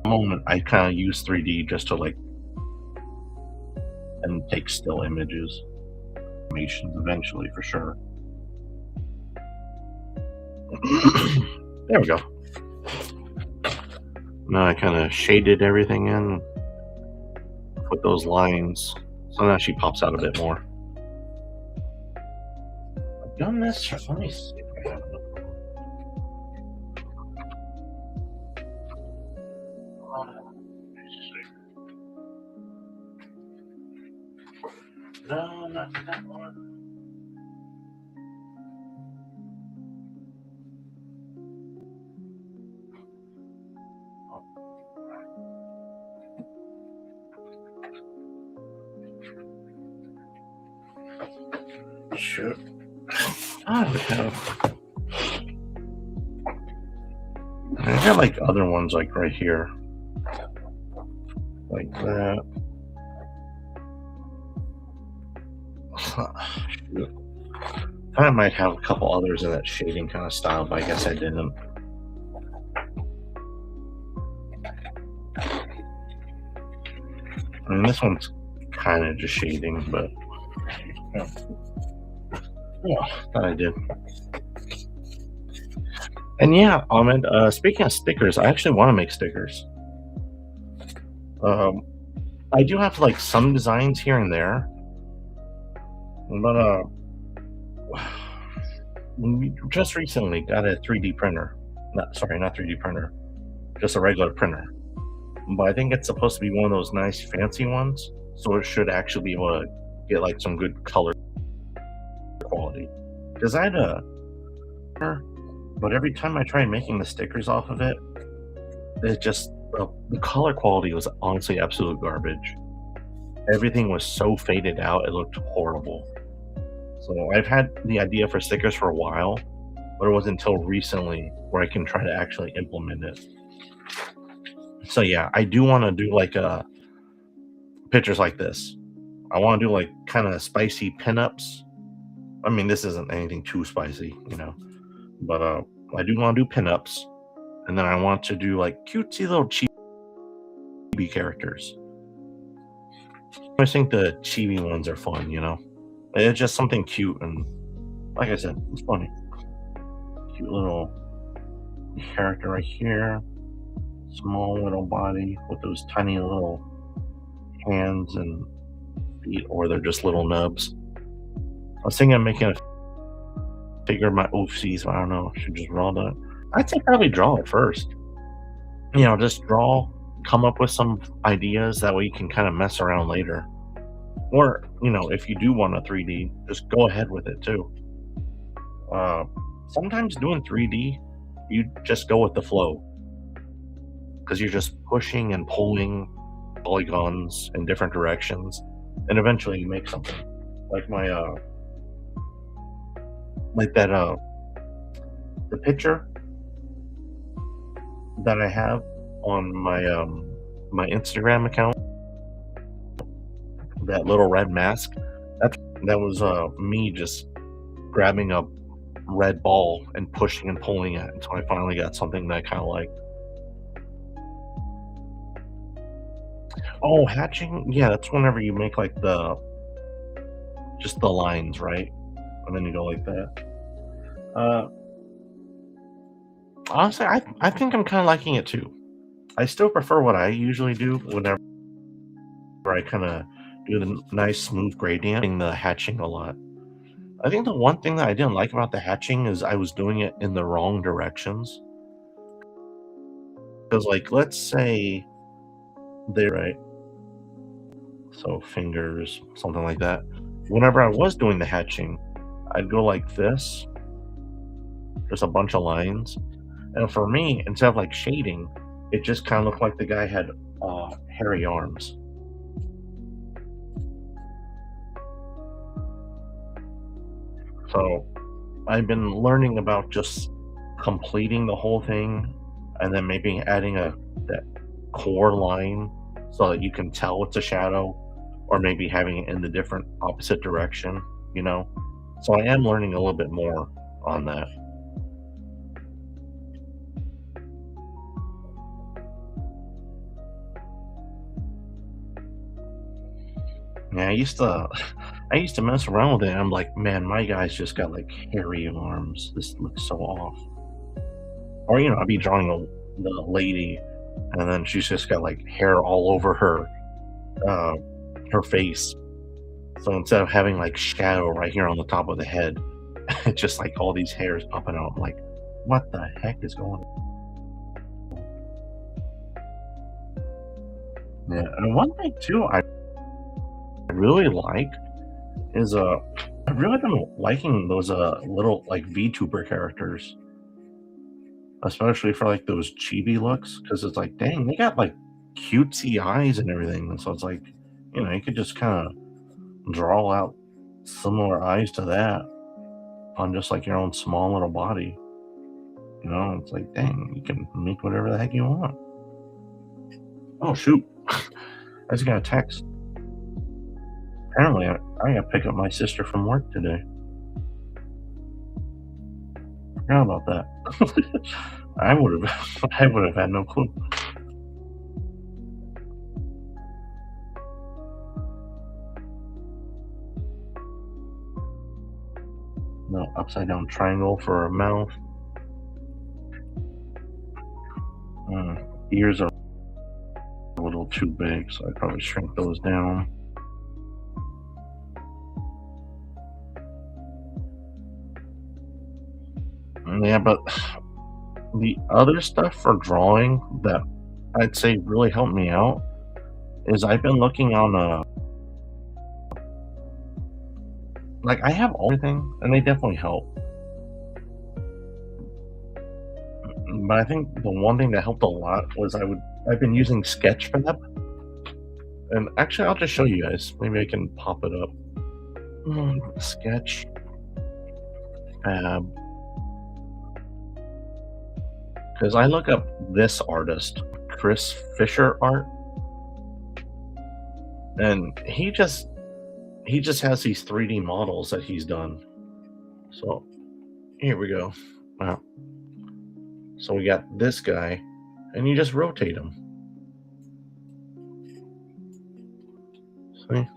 moment, I kind of use 3D just to like and take still images, animations eventually for sure. There we go. Now I kind of shaded everything in, put those lines, so now she pops out a bit more. I've done this. Let me see if I have another one. No, not that one. Shoot. I have like other ones like right here. Like that. Shoot. I might have a couple others in that shading kind of style, but I guess I didn't. I mean, this one's kind of just shading, but yeah, thought I did. And yeah, Ahmed, speaking of stickers, I actually want to make stickers. I do have like some designs here and there, but we just recently got a 3D printer. Not 3D printer, just a regular printer. But I think it's supposed to be one of those nice fancy ones, so it should actually be able to get like some good color quality. Because I had a, but every time I tried making the stickers off of it, it just the color quality was honestly absolute garbage. Everything was so faded out, it looked horrible. So I've had the idea for stickers for a while, but it wasn't until recently where I can try to actually implement it. So yeah, I do want to do like pictures like this. I want to do like kind of spicy pinups. I mean, this isn't anything too spicy, but I do want to do pinups, and then I want to do like cutesy little chibi characters. I think the chibi ones are fun, It's just something cute, and like I said, it's funny. Cute little character right here. Small little body with those tiny little hands and feet, or they're just little nubs. I was thinking of making a figure of my oopsies, but I don't know. I should just draw that. I'd say probably draw it first. Just draw, come up with some ideas. That way you can kind of mess around later. Or, if you do want a 3D, just go ahead with it too. Sometimes doing 3D, you just go with the flow. Because you're just pushing and pulling polygons in different directions, and eventually you make something. Like my the picture that I have on my Instagram account, that little red mask, that was me just grabbing a red ball and pushing and pulling it until I finally got something that I kind of liked. Oh, hatching? Yeah, that's whenever you make like just the lines, right? And then you go like that. Honestly, I think I'm kind of liking it too. I still prefer what I usually do whenever I kind of do the nice smooth gradient, the hatching a lot. I think the one thing that I didn't like about the hatching is I was doing it in the wrong directions. Because, like, let's say they're right, so fingers, something like that. Whenever I was doing the hatching, I'd go like this, just a bunch of lines. And for me, instead of like shading, it just kind of looked like the guy had hairy arms. So I've been learning about just completing the whole thing and then maybe adding that core line so that you can tell it's a shadow, or maybe having it in the different opposite direction, So I am learning a little bit more on that. Yeah, I used to mess around with it. I'm like, man, my guy's just got like hairy arms. This looks so off. Or I'd be drawing the lady, and then she's just got like hair all over uh, her face. So instead of having like shadow right here on the top of the head, it's just like all these hairs popping out. I'm like, what the heck is going on? Yeah, and one thing too I really like is I've really been liking those little like VTuber characters, especially for like those chibi looks, because it's like, dang, they got like cutesy eyes and everything. And so it's like, you could just kind of draw out similar eyes to that on just like your own small little body. It's like, dang, you can make whatever the heck you want. Oh shoot. I just got a text. Apparently I gotta pick up my sister from work today. Forgot about that. I would have I would have had no clue. No, upside down triangle for a mouth. Ears are a little too big, so I'd probably shrink those down. Yeah, but the other stuff for drawing that I'd say really helped me out is I've been looking on like I have everything and they definitely help. But I think the one thing that helped a lot was I've been using Sketchfab, and actually I'll just show you guys. Maybe I can pop it up. Sketch Fab, because I look up this artist, Chris Fisher art, and he just has these 3D models that he's done. So here we go. Wow. So we got this guy, and you just rotate him. See?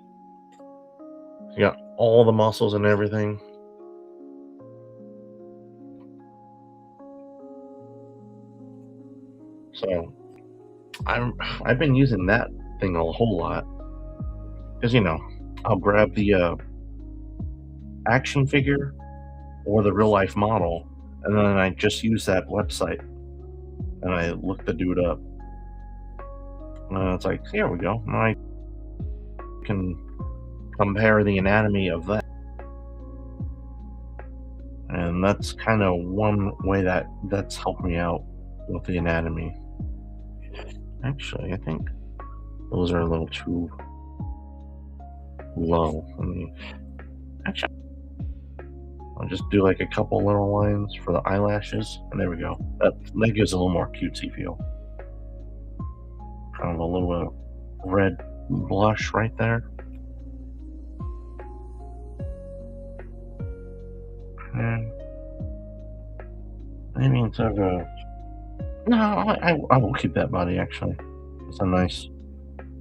You got all the muscles and everything. So I've been using that thing a whole lot because I'll grab the action figure or the real life model, and then I just use that website and I look the dude up. And it's like, here we go. Now I can compare the anatomy of that. And that's kind of one way that's helped me out with the anatomy. Actually, I think those are a little too low. Actually, I'll just do like a couple little lines for the eyelashes, and there we go. That gives a little more cutesy feel. Kind of a little bit of red blush right there. And maybe instead of no, I will keep that body actually. It's a nice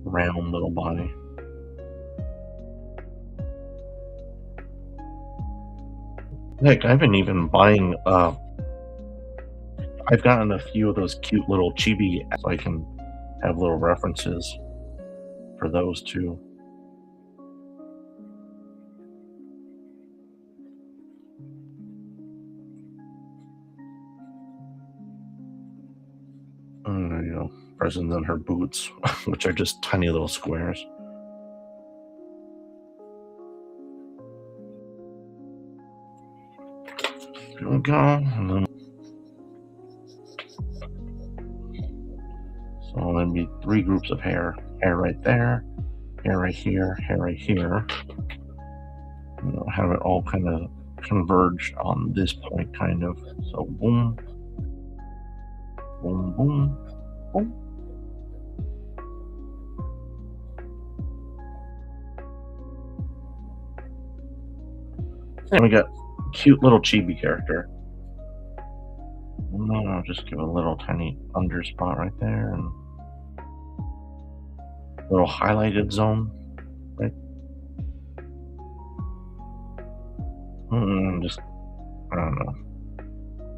round little body. Heck, I've been even buying I've gotten a few of those cute little chibi so I can have little references for those too. There you go. Presents on her boots, which are just tiny little squares. There we go. And then, so there'd be 3 groups of hair. Hair right there, hair right here, hair right here. Have it all kind of converge on this point, kind of. So boom, boom, boom, boom. And we got cute little chibi character. No, I'll just give a little tiny under spot right there and little highlighted zone, right? Just I don't know.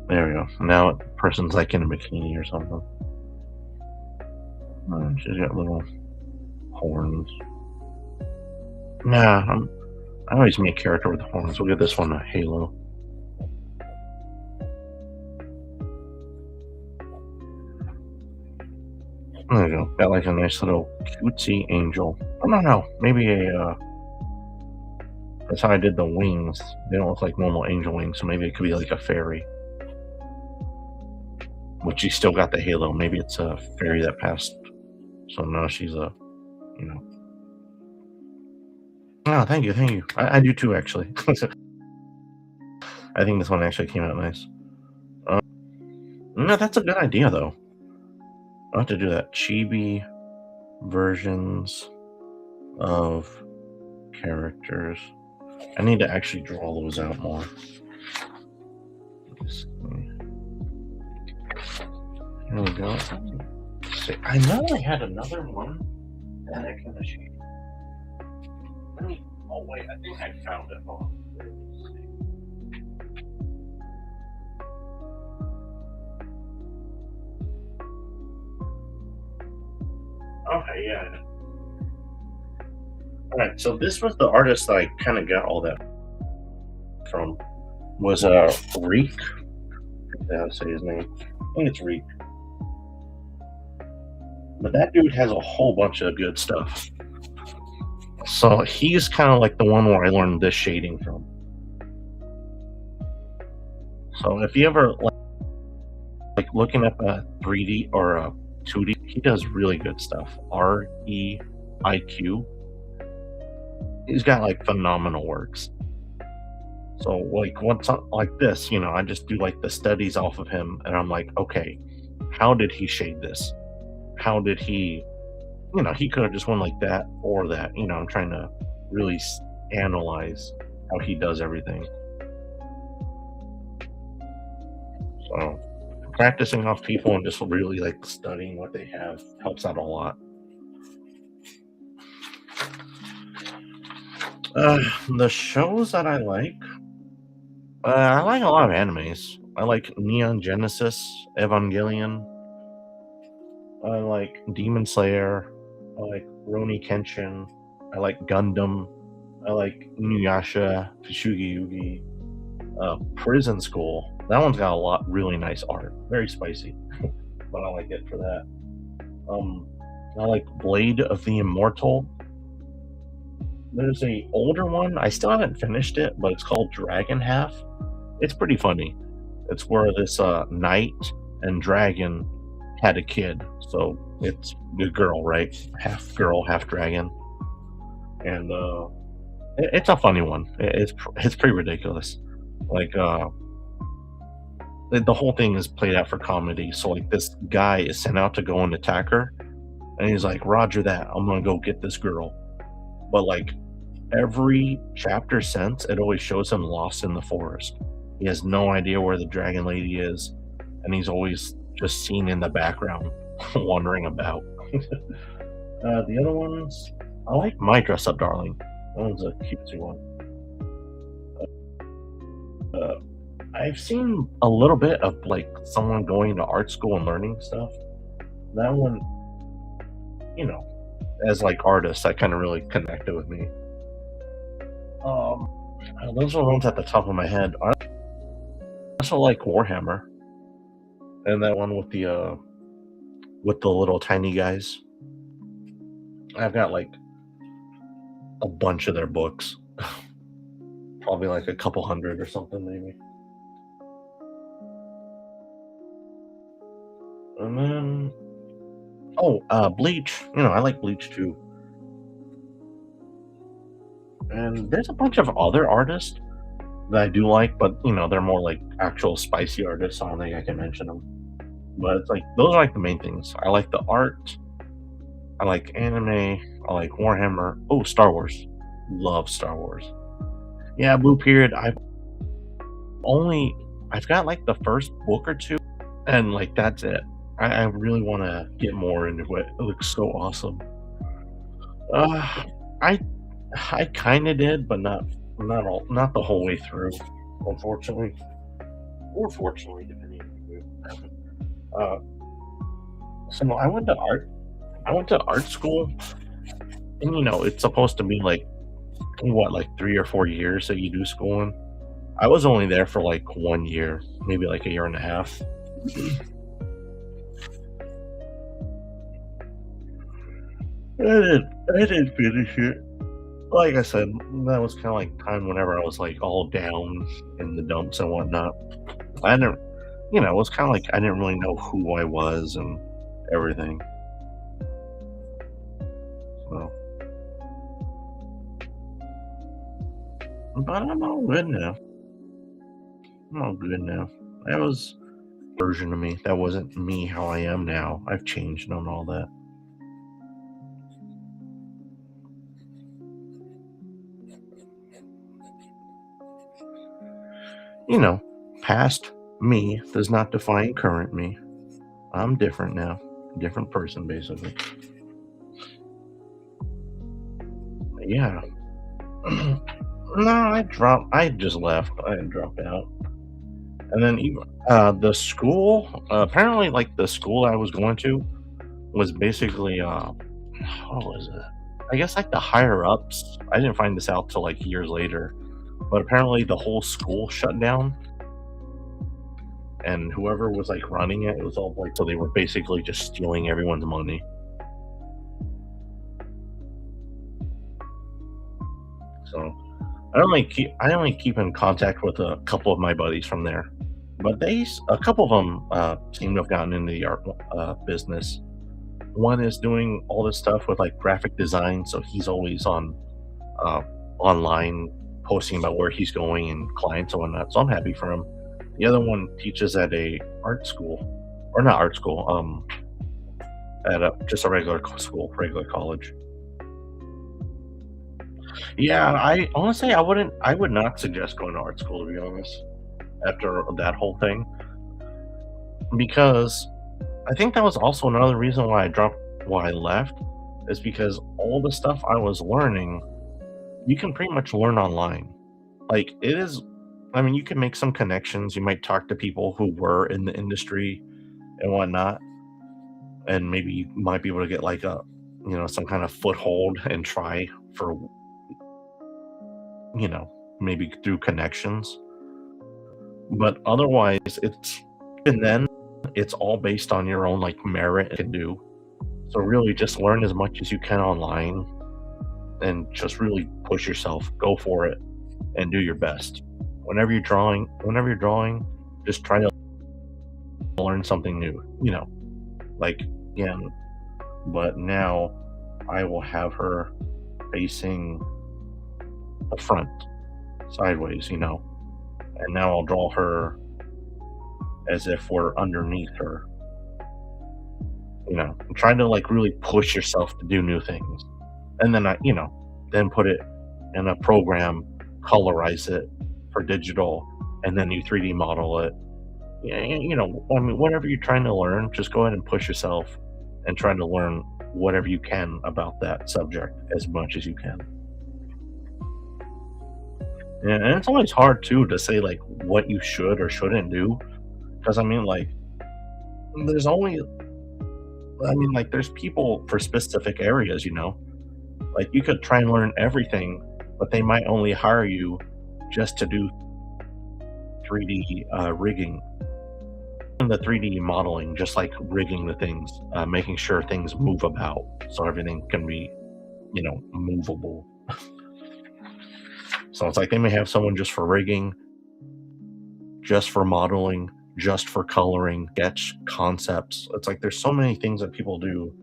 There we go. Now the person's like in a bikini or something. She's got little horns. Nah, I always make a character with horns. We'll give this one a halo. There you go. Got like a nice little cutesy angel. I don't know. Maybe that's how I did the wings. They don't look like normal angel wings, so maybe it could be like a fairy. But she still got the halo. Maybe it's a fairy that passed. So now she's a, you know. Oh, thank you, thank you. I do too, actually. I think this one actually came out nice. No, that's a good idea, though. I'll have to do that. Chibi versions of characters. I need to actually draw those out more. Here we go. See, I know I had another one that I can achieve. Oh wait, I think I found it. Hold on. Okay, yeah. All right, so this was the artist I kind of got all that from. Was Reek? How to say his name? I think it's Reek. But that dude has a whole bunch of good stuff. So he's kind of like the one where I learned this shading from. So if you ever like looking at a 3D or a 2D, he does really good stuff. REIQ. He's got like phenomenal works. So like once like this, I just do like the studies off of him, and I'm like, okay, how did he shade this? How did he? He could have just went like that or that. I'm trying to really analyze how he does everything. So practicing off people and just really like studying what they have helps out a lot. The shows that I like a lot of animes. I like Neon Genesis Evangelion. I like Demon Slayer. I like Roni Kenshin. I like Gundam. I like Inuyasha, Fishugi Yugi, Prison School. That one's got a lot really nice art. Very spicy, but I like it for that. I like Blade of the Immortal. There's a older one. I still haven't finished it, but it's called Dragon Half. It's pretty funny. It's where this knight and dragon had a kid, so it's a girl, right? Half girl, half dragon, and it's a funny one. It's pretty ridiculous. Like the whole thing is played out for comedy. So like this guy is sent out to go and attack her, and he's like, "Roger that. I'm gonna go get this girl." But like every chapter since, it always shows him lost in the forest. He has no idea where the dragon lady is, and he's always just seen in the background wandering about. The other ones, I like My Dress Up Darling. That one's a cutesy one. I've seen a little bit of like someone going to art school and learning stuff. That one, as like artists, that kind of really connected with me. Those are the ones at the top of my head. I also like Warhammer, and that one with the little tiny guys. I've got like a bunch of their books, probably like a couple hundred or something, maybe. And then, Bleach. I like Bleach too. And there's a bunch of other artists that I do like, but they're more like actual spicy artists. So I don't think I can mention them. But it's like those are like the main things. I like the art. I like anime. I like Warhammer. Oh, Star Wars. Love Star Wars. Yeah, Blue Period. I've got like the first book or two, and like that's it. I really want to get more into it. It looks so awesome. I I kind of did, but not not the whole way through, unfortunately, or fortunately, depending on the mood. Uh, so I went to art school, and it's supposed to be like what, like 3 or 4 years that you do schooling. I was only there for like 1 year, maybe like a year and a half. I didn't finish it. Like I said, that was kind of like time whenever I was like all down in the dumps and whatnot. I didn't, it was kind of like I didn't really know who I was and everything. So, but I'm all good now. I'm all good now. That was a version of me. That wasn't me how I am now. I've changed and all that. You know, past me does not define current me. I'm different now. Different person, basically. Yeah. No, I just left. I dropped out. And then even the school, apparently, like the school I was going to was basically, what was it? I guess like the higher ups. I didn't find this out till like years later, but apparently the whole school shut down, and whoever was like running it, it was all like so they were basically just stealing everyone's money. So I only keep in contact with a couple of my buddies from there, but a couple of them seem to have gotten into the art business. One is doing all this stuff with like graphic design, so he's always on uh, online posting about where he's going and clients and whatnot. So I'm happy for him. The other one teaches at a art school, or not art school, at just a regular school, regular college. Yeah, I honestly I would not suggest going to art school, to be honest, after that whole thing, because I think that was also another reason why I left, is because all the stuff I was learning, you can pretty much learn online. Like it is, I mean, you can make some connections. You might talk to people who were in the industry and whatnot, and maybe you might be able to get like some kind of foothold and try for, maybe through connections. But otherwise, and then it's all based on your own like merit and can do. So really, just learn as much as you can online, and just really push yourself. Go for it, and do your best. Whenever you're drawing, just try to learn something new. Like again. But now I will have her facing the front, sideways. And now I'll draw her as if we're underneath her. Trying to like really push yourself to do new things, and then then put it in a program, colorize it for digital, and then you 3D model it. Yeah, I mean, whatever you're trying to learn, just go ahead and push yourself and try to learn whatever you can about that subject as much as you can. Yeah, and it's always hard too to say like what you should or shouldn't do, because I mean, like, there's only, I mean, like, there's people for specific areas. Like you could try and learn everything, but they might only hire you just to do 3D rigging and the 3D modeling, just like rigging the things, making sure things move about, so everything can be, movable. So it's like they may have someone just for rigging, just for modeling, just for coloring, sketch concepts. It's like there's so many things that people do.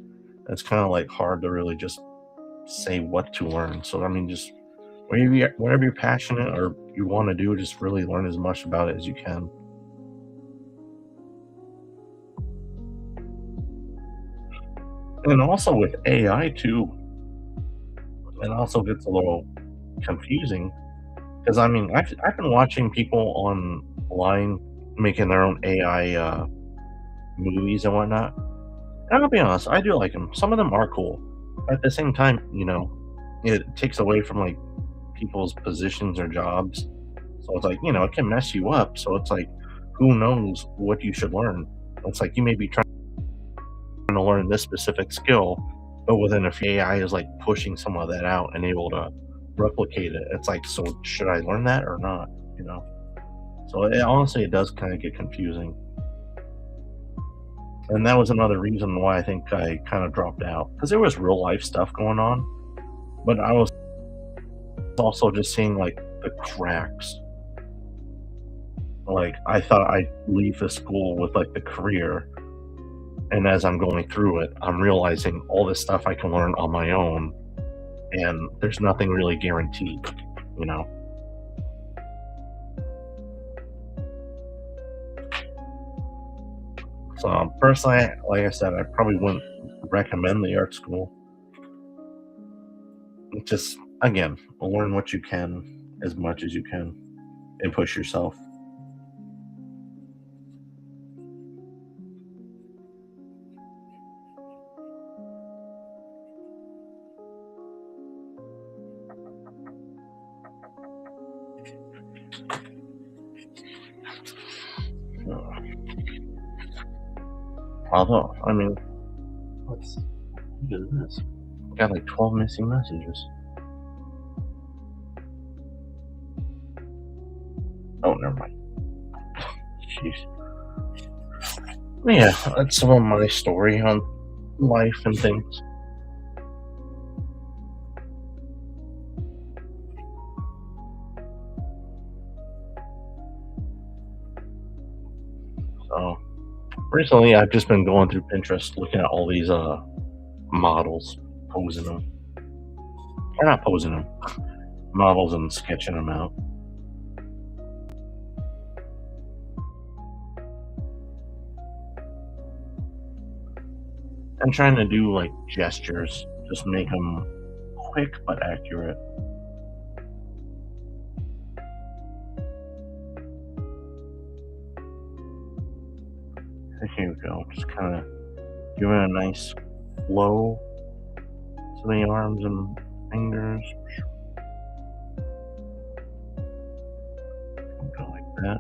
It's kind of like hard to really just say what to learn. So I mean, just whatever you're passionate or you want to do, just really learn as much about it as you can. And also with AI too, it also gets a little confusing, because I mean, I've been watching people online making their own AI movies and whatnot. And I'll be honest, I do like them. Some of them are cool. At the same time, it takes away from like people's positions or jobs. So it's like, it can mess you up. So it's like, who knows what you should learn? It's like you may be trying to learn this specific skill, but within a few AI is like pushing some of that out and able to replicate it. It's like, so should I learn that or not? You know? So honestly, it does kind of get confusing. And that was another reason why I think I kind of dropped out because there was real life stuff going on, but I was also just seeing like the cracks. Like I thought I'd leave the school with like the career, and as I'm going through it, I'm realizing all this stuff I can learn on my own, and there's nothing really guaranteed, you know. So personally, like I said, I probably wouldn't recommend the art school. Just again, learn what you can as much as you can and push yourself. Uh, Although, I mean, let's look at this. Got like 12 missing messages. Oh, never mind. Jeez. Yeah, that's some of my story on life and things. So recently, I've just been going through Pinterest, looking at all these models, posing them, or not posing them, models and sketching them out, and trying to do like gestures, just make them quick but accurate. Here we go, just kind of giving a nice flow to the arms and fingers. Go like that.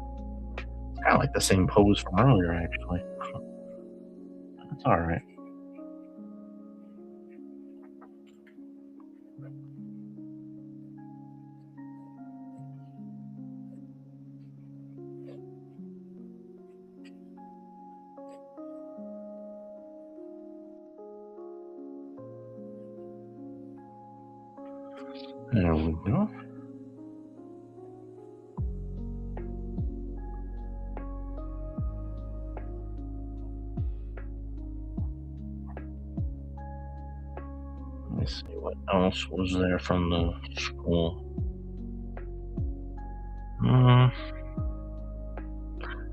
It's kind of like the same pose from earlier, actually. That's all right. There we go. Let me see what else was there from the school. Mm,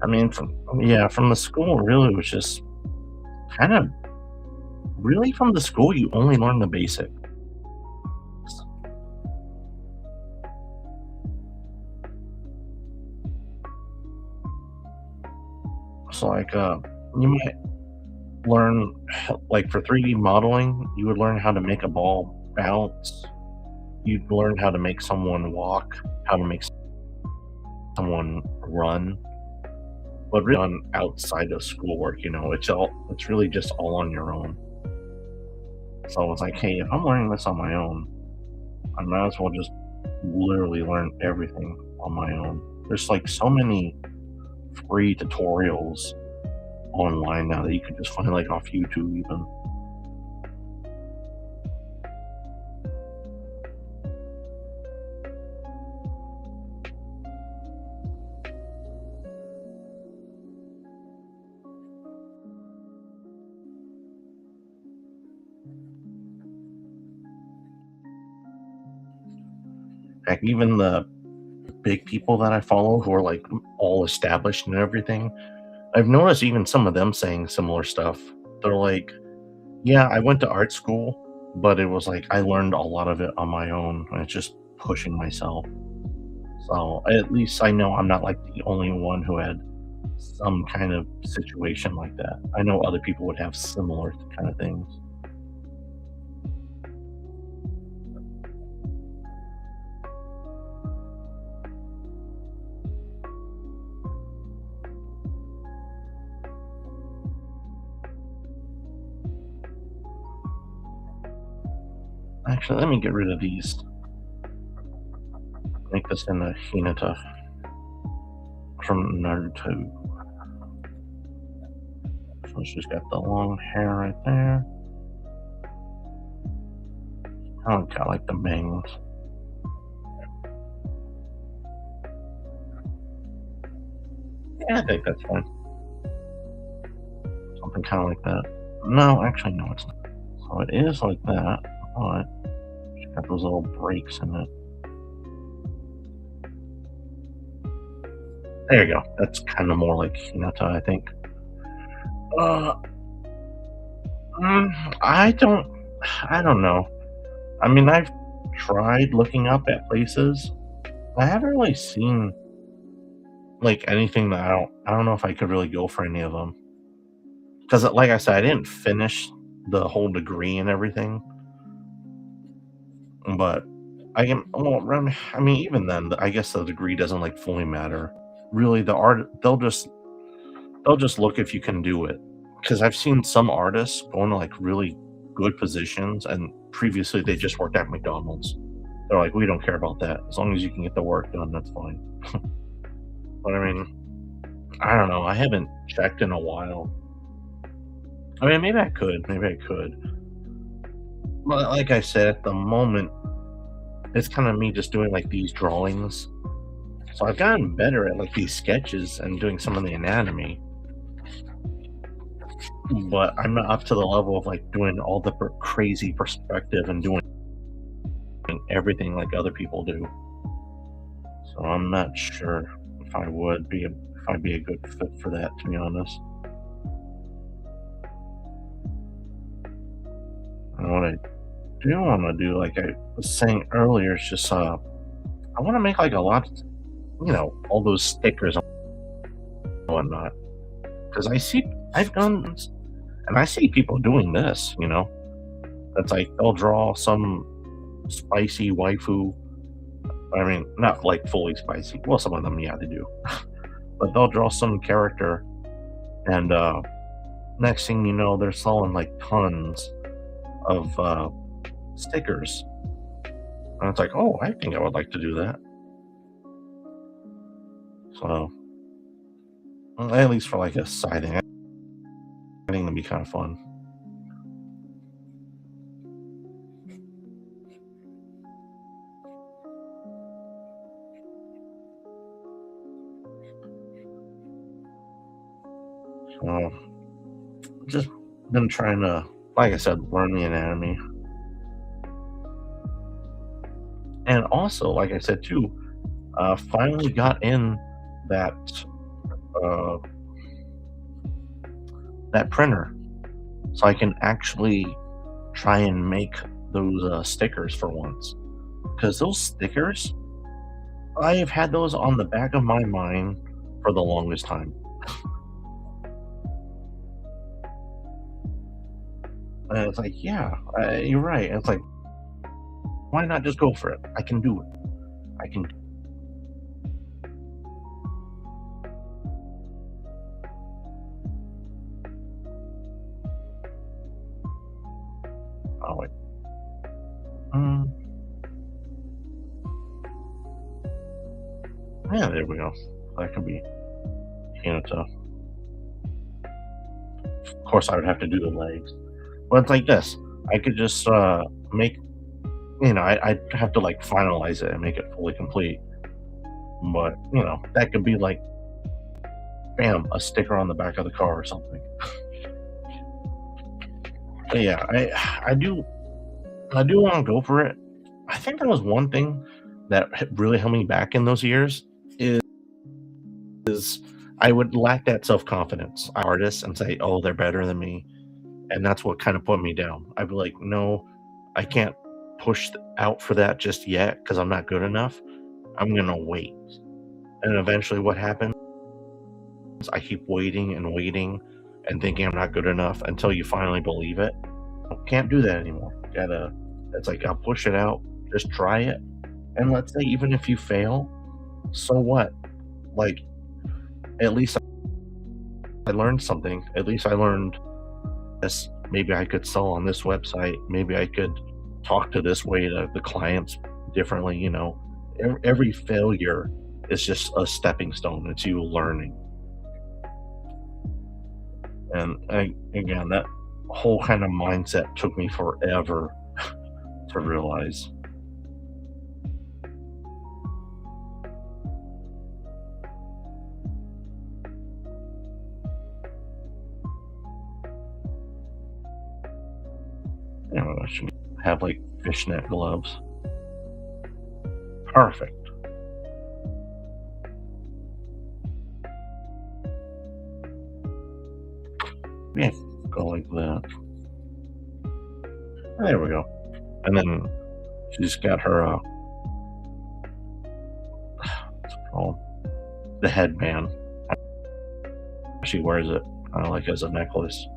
I mean, from the school, really, it was just kind of really from the school. You only learn the basics. So, like, you might learn, like, for 3D modeling, you would learn how to make a ball bounce. You'd learn how to make someone walk, how to make someone run, but really done outside of schoolwork. It's really just all on your own. So it's like, hey, if I'm learning this on my own, I might as well just literally learn everything on my own. There's like so many free tutorials online now that you can just find like off YouTube even. Heck, even the big people that I follow who are like all established and everything, I've noticed even some of them saying similar stuff. They're like, yeah, I went to art school, but it was like I learned a lot of it on my own, and it's just pushing myself. So at least I know I'm not like the only one who had some kind of situation like that. I know other people would have similar kind of things. Actually, let me get rid of these. Make this into Hinata from Naruto. So she's got the long hair right there. Oh, got like the bangs. Yeah, I think that's fine. Something kind of like that. No, actually, no, it's not. So it is like that, but it's got those little breaks in it. There you go. That's kind of more like Hinata, I think. Uh, I don't, I don't know. I mean, I've tried looking up at places. I haven't really seen like anything that I don't know if I could really go for any of them because, like I said, I didn't finish the whole degree and everything. But I can well, I mean, even then, I guess the degree doesn't, like, fully matter. Really, the art they'll just look if you can do it. Because 'Cause I've seen some artists go into, like, really good positions, and previously they just worked at McDonald's. They're like, "We don't care about that. As long as you can get the work done, that's fine." But, I mean, I don't know, I haven't checked in a while. I mean, maybe I could. But like I said, at the moment, it's kinda me just doing, like, these drawings. So I've gotten better at like these sketches and doing some of the anatomy, but I'm not up to the level of like doing all the crazy perspective and doing everything like other people do. So I'm not sure if I'd be a good fit for that, to be honest. And what I do want to do, like I was saying earlier, is just I want to make like a lot, all those stickers and whatnot. Because I've done, and I see people doing this. That's like they'll draw some spicy waifu. I mean, not like fully spicy. Well, some of them, yeah, they do. But they'll draw some character, and next thing you know, they're selling like tons of stickers. And it's like, oh, I think I would like to do that. So, well, at least for like a side thing, I think it'd be kind of fun. So, just been trying to, like I said, learn the anatomy. And also, like I said too, finally got in that uh, that printer, so I can actually try and make those stickers for once. Because those stickers, I have had those on the back of my mind for the longest time. And it's like, yeah, you're right. And it's like, why not just go for it? I can do it. I can. Oh wait. Mm, yeah, there we go. That could be tough. Of course, I would have to do the legs, but it's like this. I could just make. I'd have to like finalize it and make it fully complete. But that could be like, bam, a sticker on the back of the car or something. But yeah, I do want to go for it. I think that was one thing that really held me back in those years is I would lack that self confidence. Artists and say, "Oh, they're better than me," and that's what kind of put me down. I'd be like, "No, I can't push out for that just yet because I'm not good enough. I'm gonna wait." And eventually, what happens? I keep waiting and waiting and thinking I'm not good enough until you finally believe it. Can't do that anymore. Gotta. It's like I'll push it out. Just try it, and let's say even if you fail, so what? Like at least I learned something. At least I learned this. Maybe I could sell on this website. Maybe I could talk to this way to the clients differently. Every failure is just a stepping stone. It's you learning. And again, that whole kind of mindset took me forever to realize. I should have like fishnet gloves. Perfect. Yeah, go like that. There we go. And then she's got her what's it called? The headband. She wears it like as a necklace.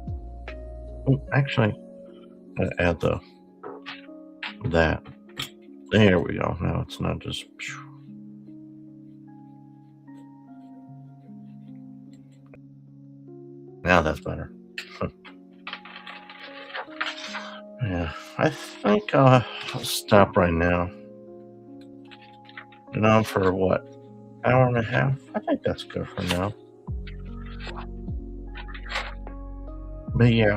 Oh, actually, add the that. There we go. Now it's not just. Now that's better. Yeah, I think I'll stop right now. Been on for what, hour and a half? I think that's good for now. But yeah,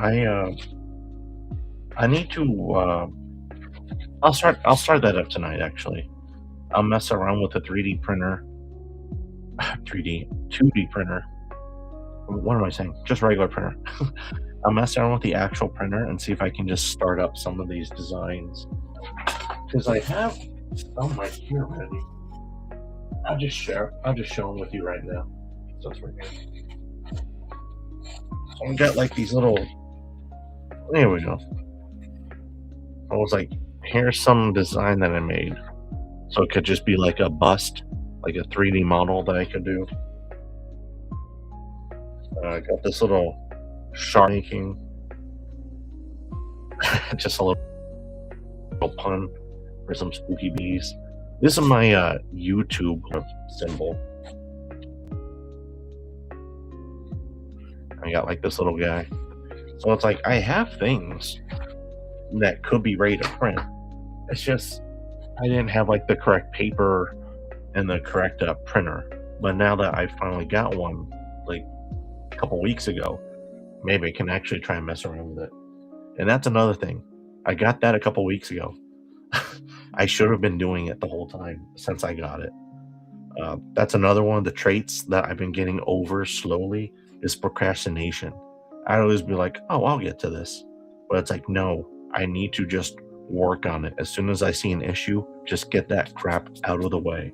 I need to. I'll start that up tonight. Actually, I'll mess around with the 3D printer, 3D 2D printer. What am I saying? Just regular printer. I'll mess around with the actual printer and see if I can just start up some of these designs because I have some right here ready. I'll just show them with you right now. So it's right here. So I've got like these little. There we go. I was like, here's some design that I made. So it could just be like a bust, like a 3D model that I could do. I got this little shark making, just a little pun for some spooky bees. This is my YouTube symbol. I got like this little guy. So it's like I have things that could be ready to print. It's just I didn't have like the correct paper and the correct printer. But now that I finally got one, like a couple weeks ago, maybe I can actually try and mess around with it. And that's another thing. I got that a couple weeks ago. I should have been doing it the whole time since I got it. That's another one of the traits that I've been getting over slowly is procrastination. I'd always be like, oh, I'll get to this. But it's like, no, I need to just work on it. As soon as I see an issue, just get that crap out of the way.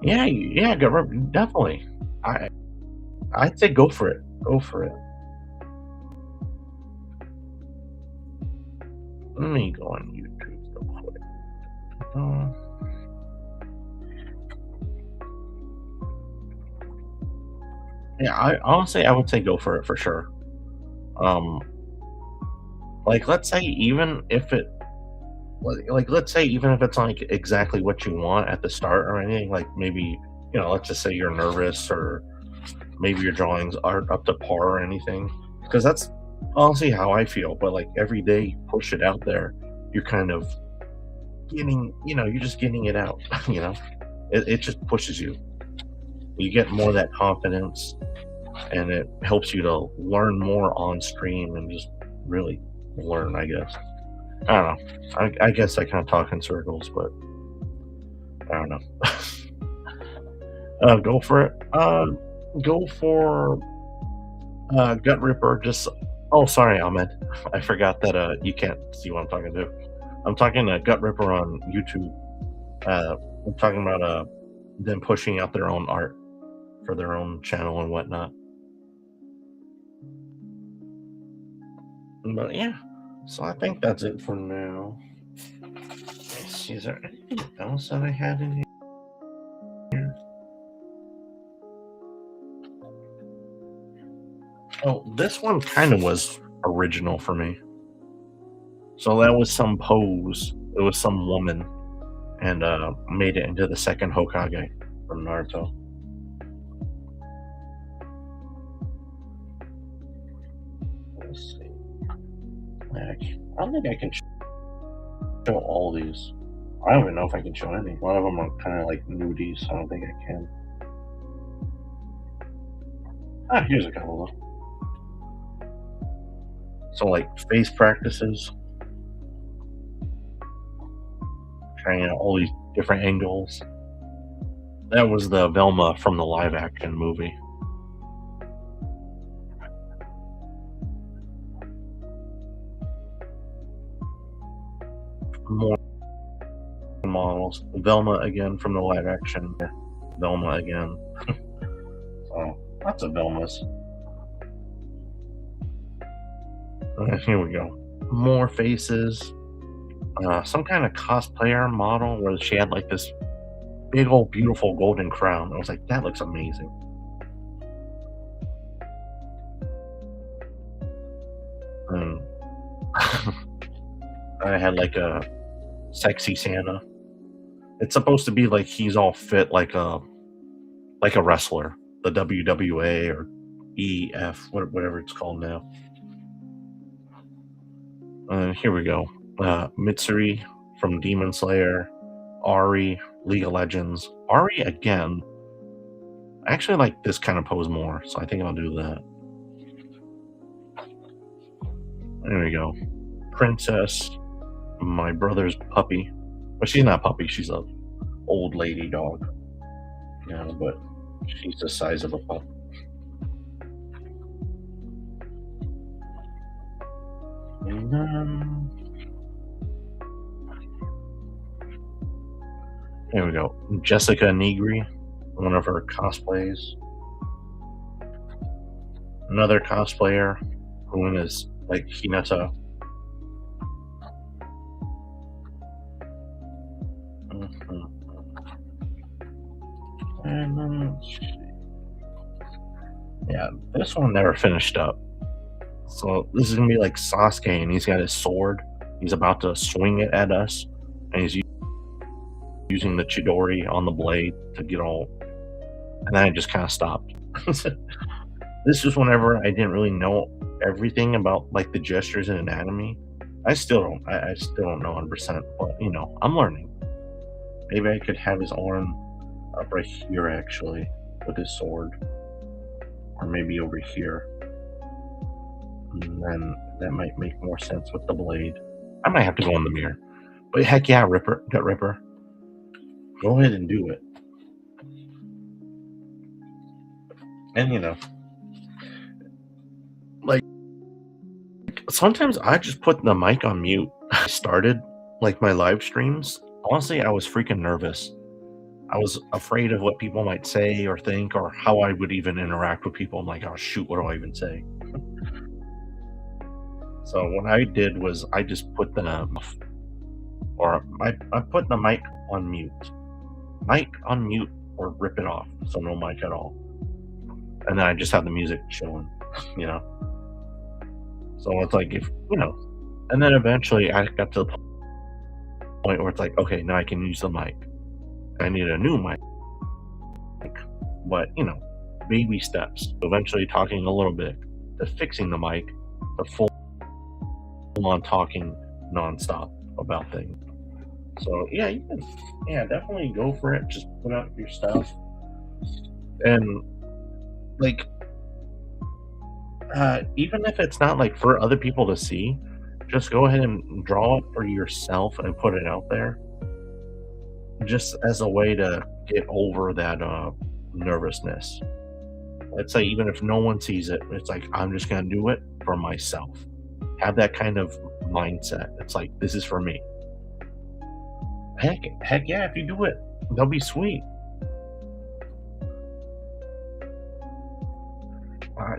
Yeah, yeah, definitely. I I'd say go for it. Go for it. Let me go on YouTube real quick. Uh, yeah, I honestly I would say go for it for sure. Um, like let's say even if it like let's say even if it's like exactly what you want at the start or anything, like maybe let's just say you're nervous or maybe your drawings aren't up to par or anything, because that's honestly how I feel. But like every day you push it out there, you're kind of you're just getting it out. It just pushes you. You get more of that confidence, and it helps you to learn more on stream and just really learn. I guess I don't know. I guess I kind of talk in circles, but I don't know. Go for it. Go for Gut Ripper. Just oh, sorry, Ahmed. I forgot that you can't see what I'm talking to. I'm talking Gut Ripper on YouTube. I'm talking about them pushing out their own art for their own channel and whatnot. But yeah, so I think that's it for now. Let's see, is there anything else that I had in here? Oh, this one kind of was original for me. So that was some pose. It was some woman, and made it into the second Hokage from Naruto. Let's see. I don't think I can show all these. I don't even know if I can show any. A lot of them are kind of like nudies, so I don't think I can. Ah, here's a couple of them. So, like, face practices, trying out all these different angles. That was the Velma from the live action movie. More models. Velma again from the live action. Velma again. So, lots of Velmas. Here we go. More faces. Some kind of cosplayer model where she had like this big old beautiful golden crown. I was like, that looks amazing. And I had like a sexy Santa. It's supposed to be like he's all fit like a wrestler, the WWA or EF, whatever it's called now. Here we go. Mitsuri from Demon Slayer, Ari, League of Legends. Ari again. I actually like this kind of pose more, so I think I'll do that. There we go. Princess, my brother's puppy. But she's not a puppy, she's a old lady dog. Yeah, but she's the size of a pup. And then here we go. Jessica Negri, one of her cosplays. Another cosplayer who is like Hinata. Mhm. And then let's see. Yeah, this one never finished up. So this is gonna be like Sasuke, and he's got his sword. He's about to swing it at us, and he's using the Chidori on the blade to get all. And then I just kind of stopped. This is whenever I didn't really know everything about like the gestures and anatomy. I still don't. I still don't know 100%, but I'm learning. Maybe I could have his arm up right here actually with his sword, or maybe over here. And then that might make more sense with the blade. I might have to go in the mirror. But heck yeah, Ripper, Gut Ripper. Go ahead and do it. And like sometimes I just put the mic on mute. I started like my live streams. Honestly, I was freaking nervous. I was afraid of what people might say or think or how I would even interact with people. I'm like, oh shoot, what do I even say? So what I did was I just put I put the mic on mute. Mic on mute or rip it off. So no mic at all. And then I just have the music showing, you know. So it's like and then eventually I got to the point where it's like, okay, now I can use the mic. I need a new mic. But baby steps. Eventually talking a little bit to fixing the mic to full on talking nonstop about things. So yeah, you can definitely go for it. Just put out your stuff. And like even if it's not like for other people to see, just go ahead and draw it for yourself and put it out there. Just as a way to get over that nervousness. Let's say even if no one sees it, it's like I'm just gonna do it for myself. Have that kind of mindset. It's like this is for me. Heck yeah, if you do it, they'll be sweet.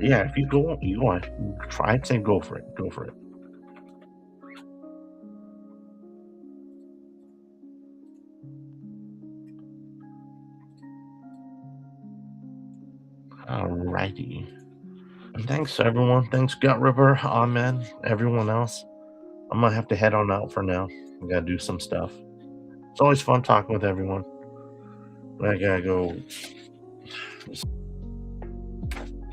Yeah, if you want to try it, say go for it. Go for it. Alrighty. And thanks everyone. Thanks Gut River, Ahmed, everyone else. I'm gonna have to head on out for now. I gotta do some stuff. It's always fun talking with everyone. But I gotta go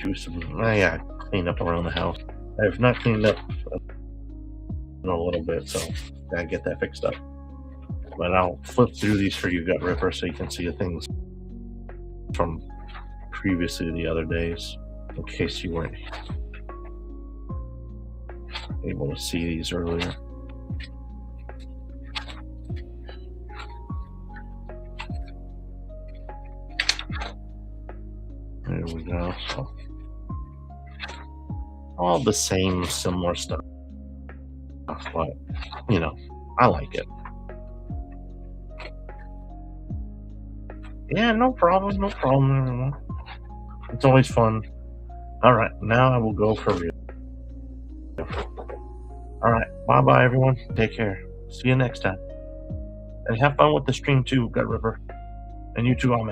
do some clean up around the house. I've not cleaned up in a little bit, so gotta get that fixed up. But I'll flip through these for you, Gut Ripper, so you can see the things from previously the other days, in case you weren't able to see these earlier. There we go. So, all the same similar stuff, but I like it. Yeah, no problem, everyone. It's always fun. All right, now I will go for real. All right, bye bye, everyone. Take care. See you next time. And have fun with the stream too, Gut Ripper. And you too, Ahmed.